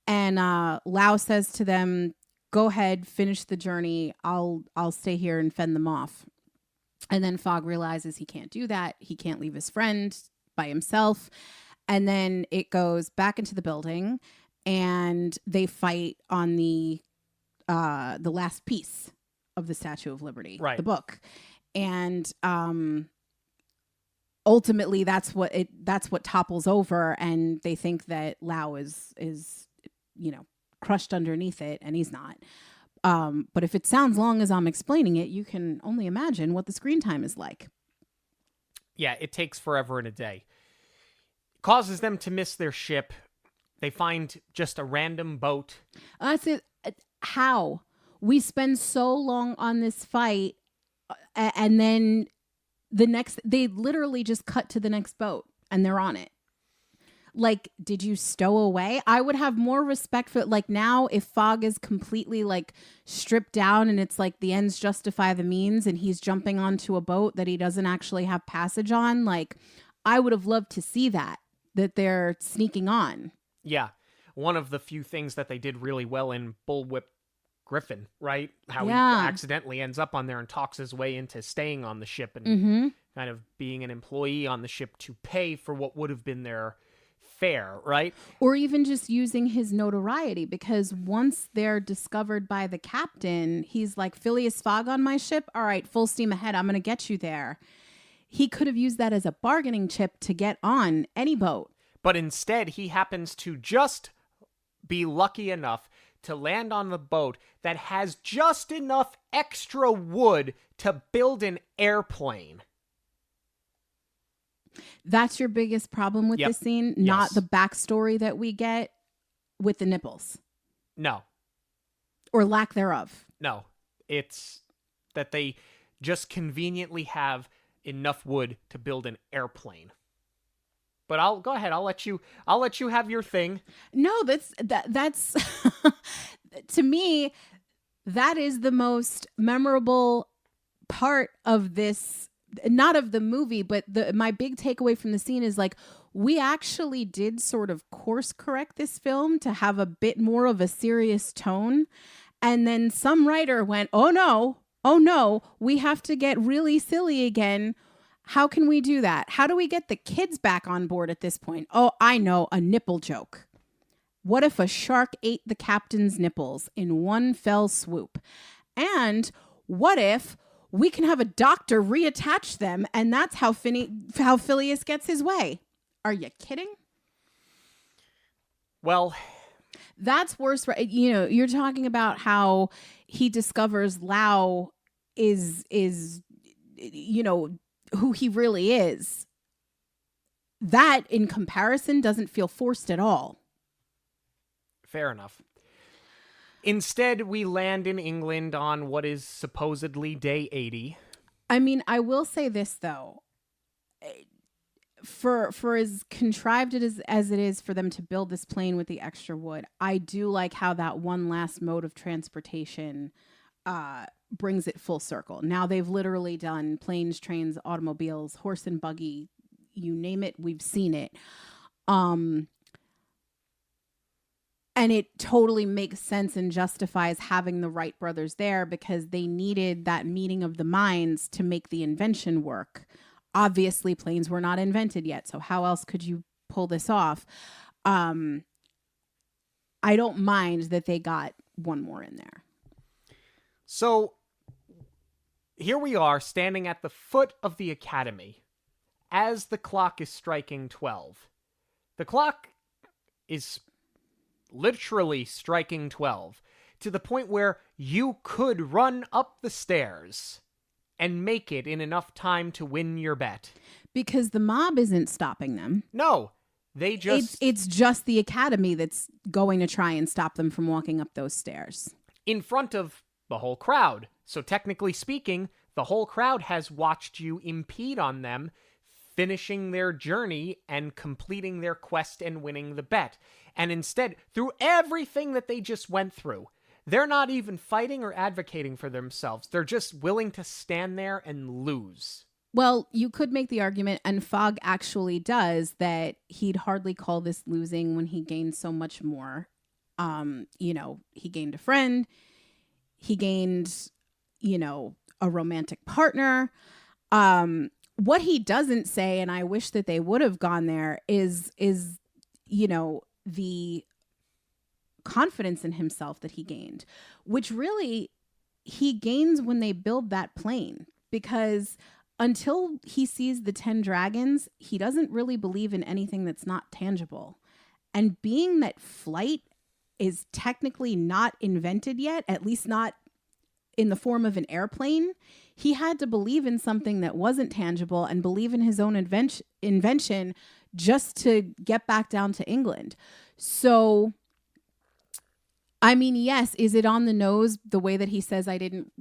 And Lau says to them, "Go ahead, finish the journey. I'll stay here and fend them off." And then Fogg realizes he can't do that. He can't leave his friend by himself. And then it goes back into the building, and they fight on the last piece of the Statue of Liberty, right, the book. And ultimately, that's what topples over, and they think that Lau is you know, crushed underneath it, and he's not. But if it sounds long as I'm explaining it, you can only imagine what the screen time is like. Yeah, it takes forever and a day. Causes them to miss their ship. They find just a random boat. That's it. How? We spend so long on this fight, and then they literally just cut to the next boat, and they're on it. Like, did you stow away? I would have more respect for, like, now if Fogg is completely, like, stripped down and it's like the ends justify the means, and he's jumping onto a boat that he doesn't actually have passage on, like, I would have loved to see that they're sneaking on. Yeah. One of the few things that they did really well in Bullwhip Griffin, right? How he accidentally ends up on there and talks his way into staying on the ship and kind of being an employee on the ship to pay for what would have been their fare, right? Or even just using his notoriety, because once they're discovered by the captain, he's like, "Phileas Fogg on my ship? All right, full steam ahead. I'm going to get you there." He could have used that as a bargaining chip to get on any boat. But instead, he happens to just be lucky enough to land on the boat that has just enough extra wood to build an airplane. That's your biggest problem with this scene? Not the backstory that we get with the nipples? No. Or lack thereof? No. It's that they just conveniently have enough wood to build an airplane. But I'll go ahead. I'll let you have your thing. No, that's to me, that is the most memorable part of this, not of the movie, but my big takeaway from the scene is, like, we actually did sort of course correct this film to have a bit more of a serious tone. And then some writer went, oh no, we have to get really silly again. How can we do that? How do we get the kids back on board at this point? Oh, I know, a nipple joke. What if a shark ate the captain's nipples in one fell swoop? And what if we can have a doctor reattach them, and that's how Phileas gets his way? Are you kidding? Well, that's worse. You know, you're talking about how he discovers Lau is, you know, who he really is. That, in comparison, doesn't feel forced at all. Fair enough. Instead, we land in England on what is supposedly day 80. I mean, I will say this, though. For as contrived as it is for them to build this plane with the extra wood, I do like how that one last mode of transportation brings it full circle. Now they've literally done planes, trains, automobiles, horse and buggy, you name it, we've seen it. And it totally makes sense and justifies having the Wright brothers there, because they needed that meeting of the minds to make the invention work. Obviously, planes were not invented yet, so how else could you pull this off. I don't mind that they got one more in there. So here we are standing at the foot of the academy as the clock is striking 12. The clock is literally striking 12 to the point where you could run up the stairs and make it in enough time to win your bet. Because the mob isn't stopping them. No, they just... It's just the academy that's going to try and stop them from walking up those stairs. In front of the whole crowd. So technically speaking, the whole crowd has watched you impede on them finishing their journey and completing their quest and winning the bet. And instead, through everything that they just went through, they're not even fighting or advocating for themselves. They're just willing to stand there and lose. Well, you could make the argument, and Fogg actually does, that he'd hardly call this losing when he gained so much more. He gained a friend. He gained, a romantic partner. What he doesn't say, and I wish that they would have gone there, is the confidence in himself that he gained, which really he gains when they build that plane, because until he sees the 10 dragons, he doesn't really believe in anything that's not tangible. And being that flight is technically not invented yet, at least not in the form of an airplane, he had to believe in something that wasn't tangible and believe in his own invention just to get back down to England. So, I mean, yes, is it on the nose the way that he says, I didn't,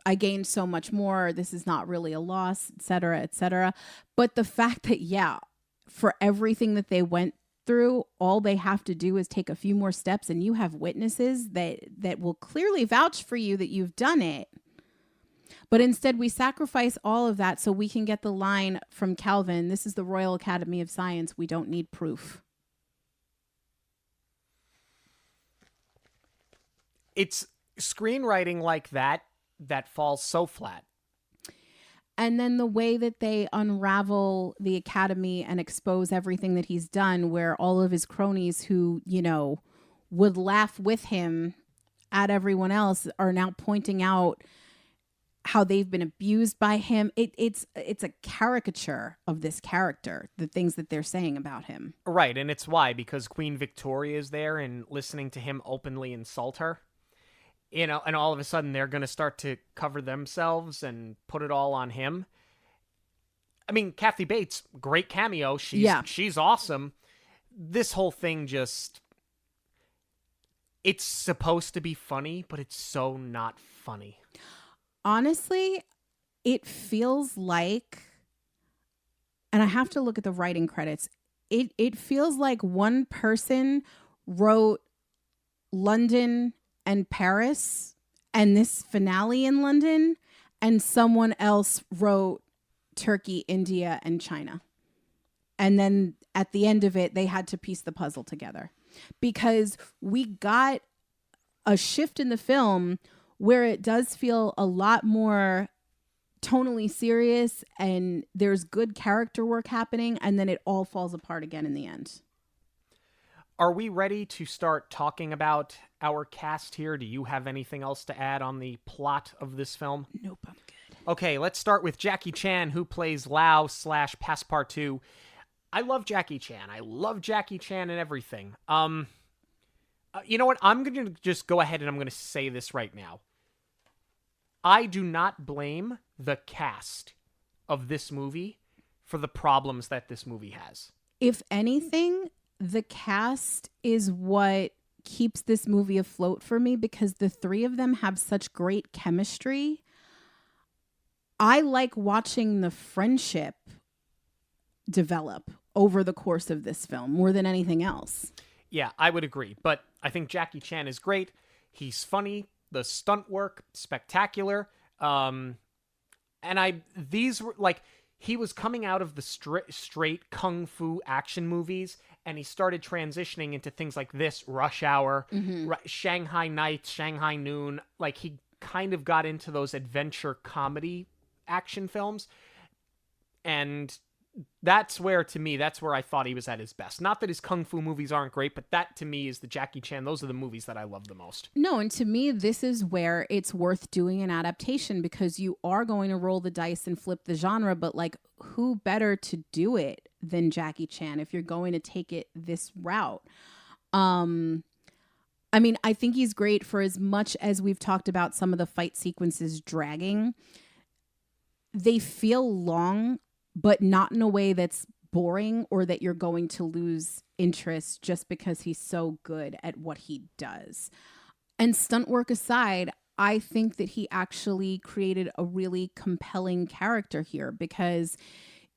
I gained so much more, this is not really a loss, et cetera, et cetera. But the fact that, for everything that they went through, all they have to do is take a few more steps, and you have witnesses that will clearly vouch for you that you've done it. But instead, we sacrifice all of that so we can get the line from Calvin, this is the Royal Academy of Science, we don't need proof. It's screenwriting like that falls so flat. And then the way that they unravel the academy and expose everything that he's done, where all of his cronies who, would laugh with him at everyone else are now pointing out how they've been abused by him. It's a caricature of this character, the things that they're saying about him. Right, and it's why, because Queen Victoria is there and listening to him openly insult her. And all of a sudden they're going to start to cover themselves and put it all on him. I mean, Kathy Bates, great cameo. She's awesome. This whole thing it's supposed to be funny, but it's so not funny. Honestly, it feels like, and I have to look at the writing credits, it feels like one person wrote London and Paris and this finale in London, and someone else wrote Turkey, India, and China. And then at the end of it, they had to piece the puzzle together, because we got a shift in the film where it does feel a lot more tonally serious and there's good character work happening, and then it all falls apart again in the end. Are we ready to start talking about our cast here? Do you have anything else to add on the plot of this film? Nope, I'm good. Okay, let's start with Jackie Chan, who plays Lau / Passepartout. I love Jackie Chan. I love Jackie Chan and everything. You know what? I'm going to just go ahead and I'm going to say this right now. I do not blame the cast of this movie for the problems that this movie has. If anything, the cast is what keeps this movie afloat for me, because the three of them have such great chemistry. I like watching the friendship develop over the course of this film more than anything else. Yeah, I would agree. But I think Jackie Chan is great. He's funny. The stunt work, spectacular. These were like, he was coming out of the straight kung fu action movies, and he started transitioning into things like this, Rush Hour, Shanghai Nights, Shanghai Noon. Like, he kind of got into those adventure comedy action films. And that's where I thought he was at his best. Not that his kung fu movies aren't great, but that to me is the Jackie Chan. Those are the movies that I love the most. No, and to me, this is where it's worth doing an adaptation, because you are going to roll the dice and flip the genre, but like, who better to do it than Jackie Chan if you're going to take it this route? I mean, I think he's great for as much as we've talked about some of the fight sequences dragging. They feel long, but not in a way that's boring or that you're going to lose interest just because he's so good at what he does. And stunt work aside, I think that he actually created a really compelling character here because,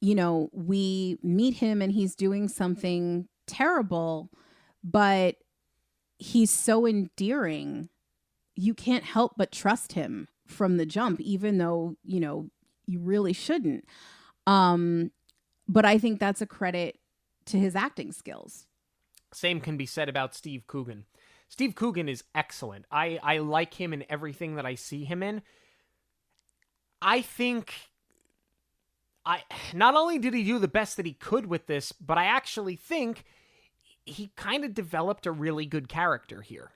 you know, we meet him and he's doing something terrible, but he's so endearing. You can't help but trust him from the jump, even though, you know, you really shouldn't. But I think that's a credit to his acting skills. Same can be said about Steve Coogan. Steve Coogan is excellent. I like him in everything that I see him in. I think not only did he do the best that he could with this, but I actually think he kind of developed a really good character here.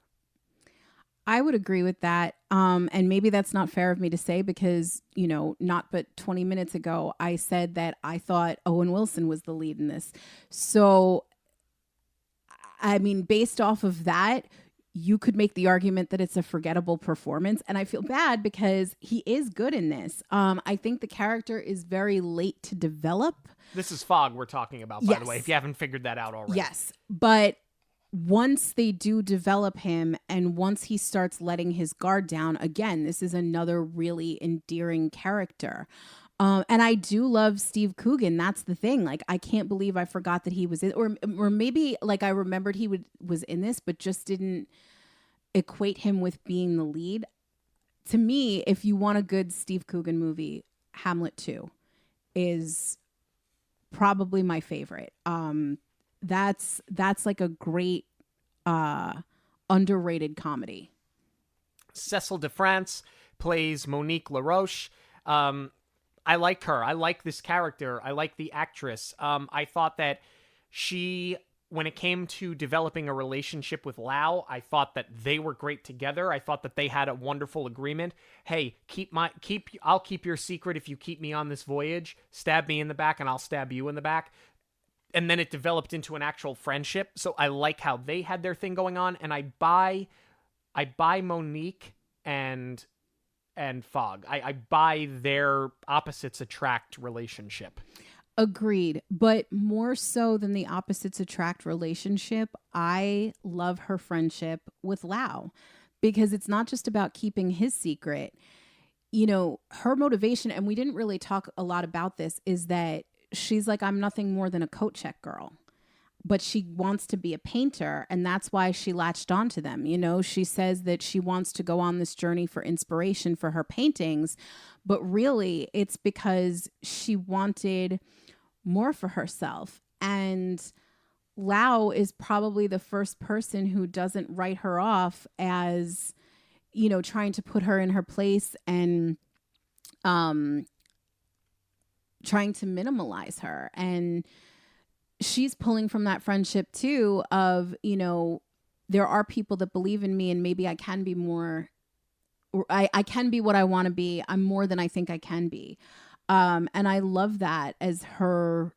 I would agree with that. And maybe that's not fair of me to say because, you know, not but 20 minutes ago, I said that I thought Owen Wilson was the lead in this. So, I mean, based off of that, you could make the argument that it's a forgettable performance. And I feel bad because he is good in this. I think the character is very late to develop. This is Fogg we're talking about, by the way, if you haven't figured that out already. Yes, but once they do develop him and once he starts letting his guard down, again, this is another really endearing character. And I do love Steve Coogan. That's the thing. Like, I can't believe I forgot that he was in, or maybe like I remembered he was in this, but just didn't equate him with being the lead. To me, if you want a good Steve Coogan movie, Hamlet 2 is probably my favorite. That's like a great underrated comedy. Cecil DeFrance plays Monique LaRoche. I like her. I like this character. I like the actress. I thought that she, when it came to developing a relationship with Lau, I thought that they were great together. I thought that they had a wonderful agreement. Hey, I'll keep your secret if you keep me on this voyage. Stab me in the back and I'll stab you in the back. And then it developed into an actual friendship. So I like how they had their thing going on. And I buy Monique and Fogg. I buy their opposites attract relationship. Agreed. But more so than the opposites attract relationship, I love her friendship with Lau because it's not just about keeping his secret. You know, her motivation, and we didn't really talk a lot about this, is that she's like, I'm nothing more than a coat check girl, but she wants to be a painter. And that's why she latched onto them. You know, she says that she wants to go on this journey for inspiration for her paintings, but really it's because she wanted more for herself. And Lau is probably the first person who doesn't write her off as, you know, trying to put her in her place and, trying to minimalize her. And she's pulling from that friendship too of, you know, there are people that believe in me and maybe I can be more, or I can be what I want to be. I'm more than I think I can be. And I love that as her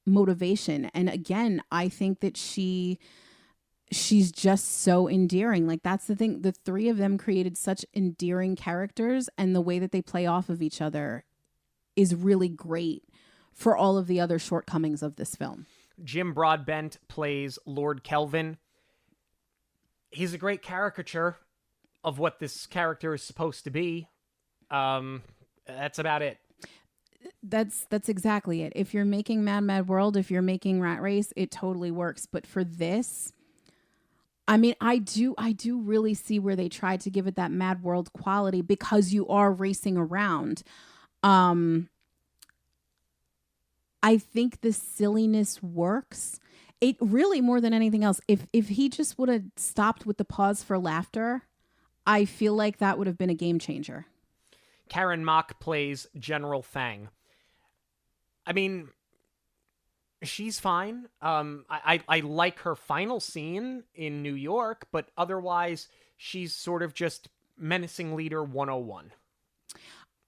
motivation. And again, I think that she's just so endearing. Like, that's the thing. The three of them created such endearing characters, and the way that they play off of each other is really great for all of the other shortcomings of this film. Jim Broadbent plays Lord Kelvin. He's a great caricature of what this character is supposed to be. That's about it. That's exactly it. If you're making Mad Mad World, if you're making Rat Race, it totally works. But for this, I mean, I do really see where they tried to give it that Mad World quality because you are racing around. I think the silliness works. It really, more than anything else, if he just would have stopped with the pause for laughter, I feel like that would have been a game changer. Karen Mok plays General Fang. I mean, She's fine. I like her final scene in New York, but otherwise she's sort of just menacing leader 101.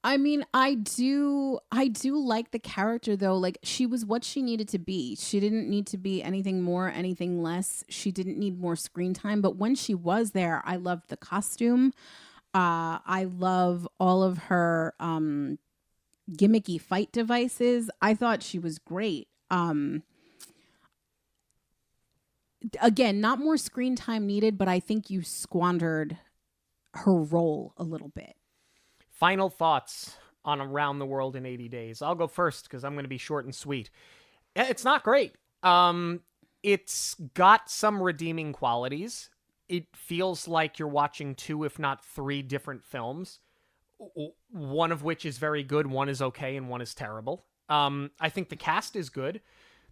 I mean, I do like the character though. Like, she was what she needed to be. She didn't need to be anything more, anything less. She didn't need more screen time. But when she was there, I loved the costume. I love all of her gimmicky fight devices. I thought she was great. Again, not more screen time needed, but I think you squandered her role a little bit. Final thoughts on Around the World in 80 Days. I'll go first because I'm going to be short and sweet. It's not great. It's got some redeeming qualities. It feels like you're watching 2, if not 3 different films, one of which is very good, one is okay, and one is terrible. I think the cast is good.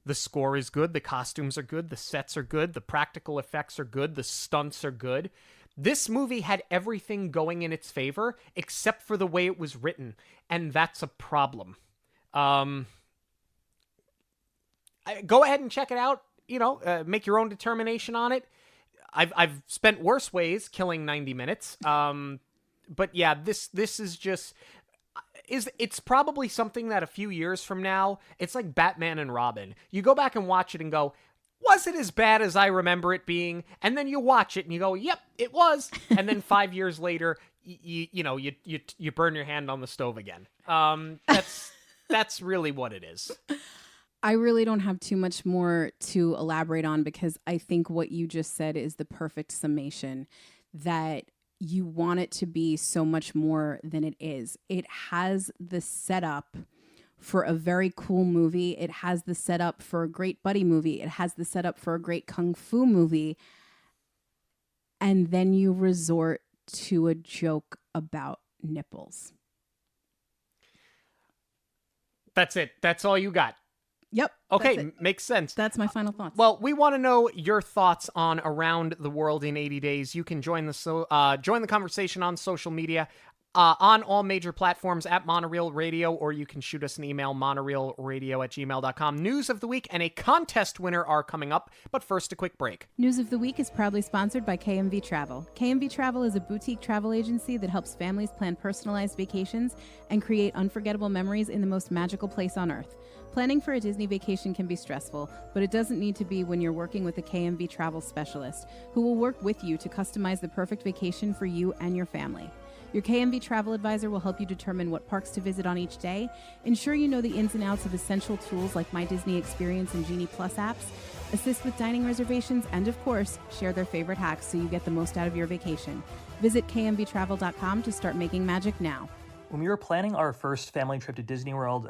The score is good. The costumes are good. The sets are good. The practical effects are good. The stunts are good. This movie had everything going in its favor except for the way it was written, and that's a problem. Go ahead and check it out. Make your own determination on it. I've spent worse ways killing 90 minutes. But yeah, this is just... It's probably something that a few years from now, it's like Batman and Robin. You go back and watch it and go, was it as bad as I remember it being? And then you watch it and you go, yep, it was. And then 5 years later, you burn your hand on the stove again. That's really what it is. I really don't have too much more to elaborate on because I think what you just said is the perfect summation, that you want it to be so much more than it is. It has the setup for a very cool movie. It has the setup for a great buddy movie. It has the setup for a great kung fu movie. And then you resort to a joke about nipples. That's it. That's all you got. Yep. Okay, makes sense. That's my final thoughts. Well, we want to know your thoughts on Around the World in 80 Days. You can join the conversation on social media, on all major platforms at Monoreel Radio, or you can shoot us an email, monoreelradio@gmail.com. News of the week and a contest winner are coming up, but first a quick break. News of the week is proudly sponsored by KMV Travel. KMV Travel is a boutique travel agency that helps families plan personalized vacations and create unforgettable memories in the most magical place on earth. Planning for a Disney vacation can be stressful, but it doesn't need to be when you're working with a KMV travel specialist who will work with you to customize the perfect vacation for you and your family. Your KMV travel advisor will help you determine what parks to visit on each day, ensure you know the ins and outs of essential tools like My Disney Experience and Genie Plus apps, assist with dining reservations, and of course, share their favorite hacks so you get the most out of your vacation. Visit kmvtravel.com to start making magic now. When we were planning our first family trip to Disney World,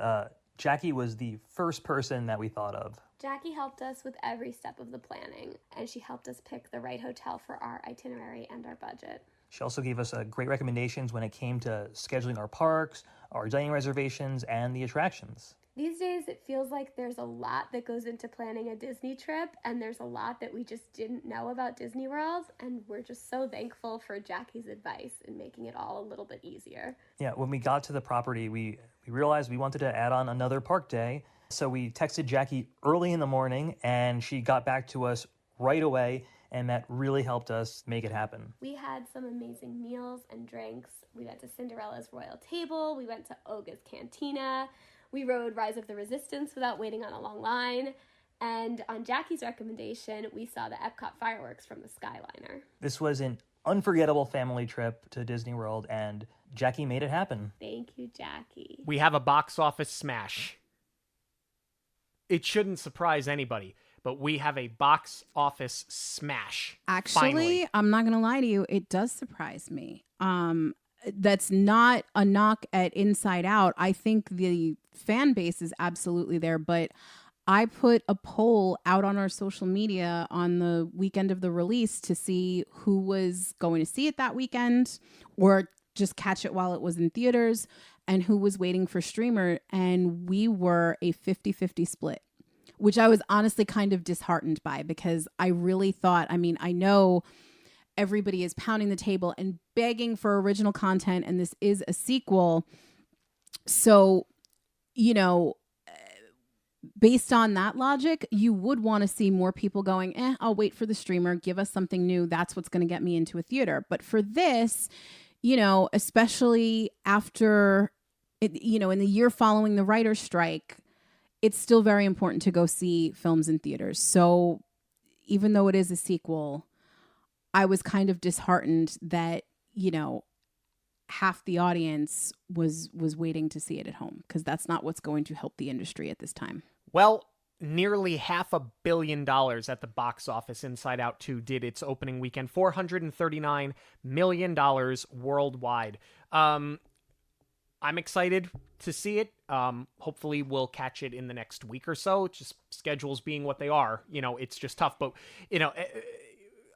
Jackie was the first person that we thought of. Jackie helped us with every step of the planning, and she helped us pick the right hotel for our itinerary and our budget. She also gave us great recommendations when it came to scheduling our parks, our dining reservations, and the attractions. These days, it feels like there's a lot that goes into planning a Disney trip, and there's a lot that we just didn't know about Disney World, and we're just so thankful for Jackie's advice in making it all a little bit easier. Yeah, when we got to the property, we realized we wanted to add on another park day, so we texted Jackie early in the morning, and she got back to us right away, and that really helped us make it happen. We had some amazing meals and drinks. We went to Cinderella's Royal Table, we went to Oga's Cantina, we rode Rise of the Resistance without waiting on a long line. And on Jackie's recommendation, we saw the Epcot fireworks from the Skyliner. This was an unforgettable family trip to Disney World, and Jackie made it happen. Thank you, Jackie. We have a box office smash. It shouldn't surprise anybody, but we have a box office smash. Actually, finally. I'm not going to lie to you. It does surprise me. That's not a knock at Inside Out. I think the fan base is absolutely there, but I put a poll out on our social media on the weekend of the release to see who was going to see it that weekend or just catch it while it was in theaters and who was waiting for streamer. And we were a 50-50 split, which I was honestly kind of disheartened by because I really thought, I know everybody is pounding the table and begging for original content, and this is a sequel. So, based on that logic, you would want to see more people going, I'll wait for the streamer, give us something new. That's what's going to get me into a theater. But for this, especially after, in the year following the writer's strike, it's still very important to go see films in theaters. So even though it is a sequel, I was kind of disheartened that, half the audience was waiting to see it at home, because that's not what's going to help the industry at this time. Well, nearly $500 million at the box office. Inside Out 2 did its opening weekend, $439 million worldwide. I'm excited to see it. Hopefully we'll catch it in the next week or so. Just schedules being what they are, it's just tough. But,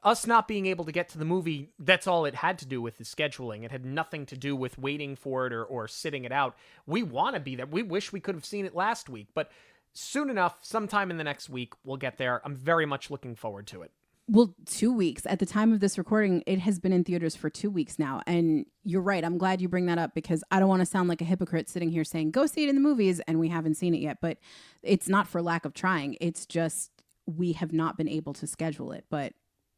us not being able to get to the movie, that's all it had to do with the scheduling. It had nothing to do with waiting for it or sitting it out. We want to be there. We wish we could have seen it last week, but soon enough, sometime in the next week, we'll get there. I'm very much looking forward to it. Well, 2 weeks. At the time of this recording, it has been in theaters for 2 weeks now. And you're right. I'm glad you bring that up, because I don't want to sound like a hypocrite sitting here saying, go see it in the movies, and we haven't seen it yet. But it's not for lack of trying. It's just we have not been able to schedule it. But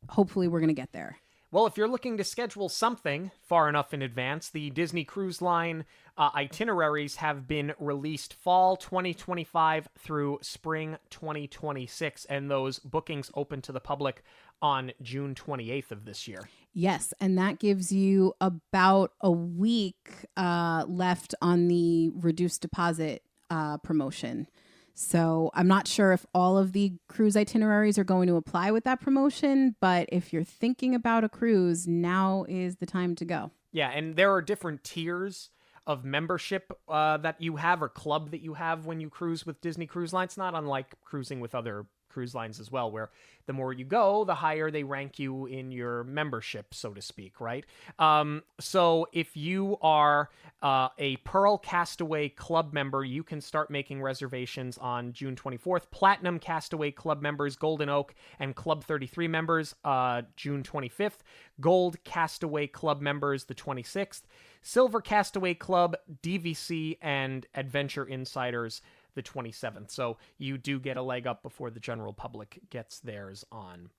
hopefully we're going to get there. Well, if you're looking to schedule something far enough in advance, the Disney Cruise Line itineraries have been released fall 2025 through spring 2026, and those bookings open to the public on June 28th of this year. Yes, and that gives you about a week left on the reduced deposit promotion. So I'm not sure if all of the cruise itineraries are going to apply with that promotion, but if you're thinking about a cruise, now is the time to go. Yeah, and there are different tiers of membership that you have, or club that you have when you cruise with Disney Cruise Line. It's not unlike cruising with other cruise lines as well, where the more you go, the higher they rank you in your membership, so to speak, right? So if you are a Pearl Castaway Club member, you can start making reservations on June 24th. Platinum Castaway Club members, Golden Oak and Club 33 members, June 25th. Gold Castaway Club members, the 26th. Silver Castaway Club, DVC, and Adventure Insiders, the 27th. So you do get a leg up before the general public gets theirs on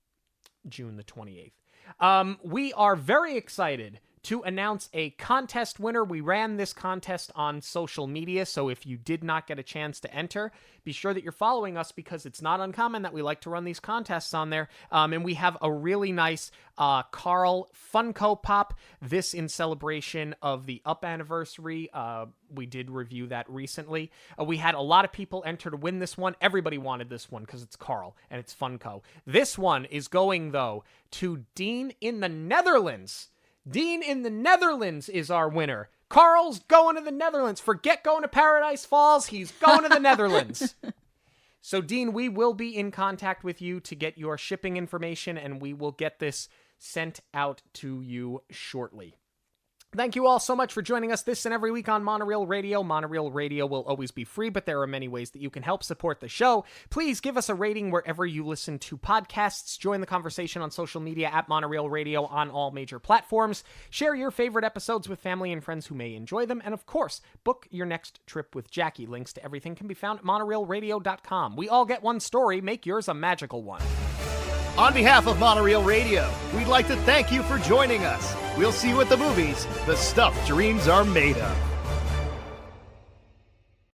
June the 28th. We are very excited to announce a contest winner. We ran this contest on social media, so if you did not get a chance to enter, be sure that you're following us, because it's not uncommon that we like to run these contests on there. And we have a really nice Carl Funko Pop, this in celebration of the Up anniversary. We did review that recently. We had a lot of people enter to win this one. Everybody wanted this one because it's Carl and it's Funko. This one is going, though, to Dean in the Netherlands. Dean in the Netherlands is our winner. Carl's going to the Netherlands. Forget going to Paradise Falls. He's going to the Netherlands. So, Dean, we will be in contact with you to get your shipping information, and we will get this sent out to you shortly. Thank you all so much for joining us this and every week on Monoreel Radio. Monoreel Radio will always be free, but there are many ways that you can help support the show. Please give us a rating wherever you listen to podcasts. Join the conversation on social media at Monoreel Radio on all major platforms. Share your favorite episodes with family and friends who may enjoy them. And of course, book your next trip with Jackie. Links to everything can be found at monoreelradio.com. We all get one story. Make yours a magical one. On behalf of Monoreel Radio, we'd like to thank you for joining us. We'll see you at the movies, the stuff dreams are made of.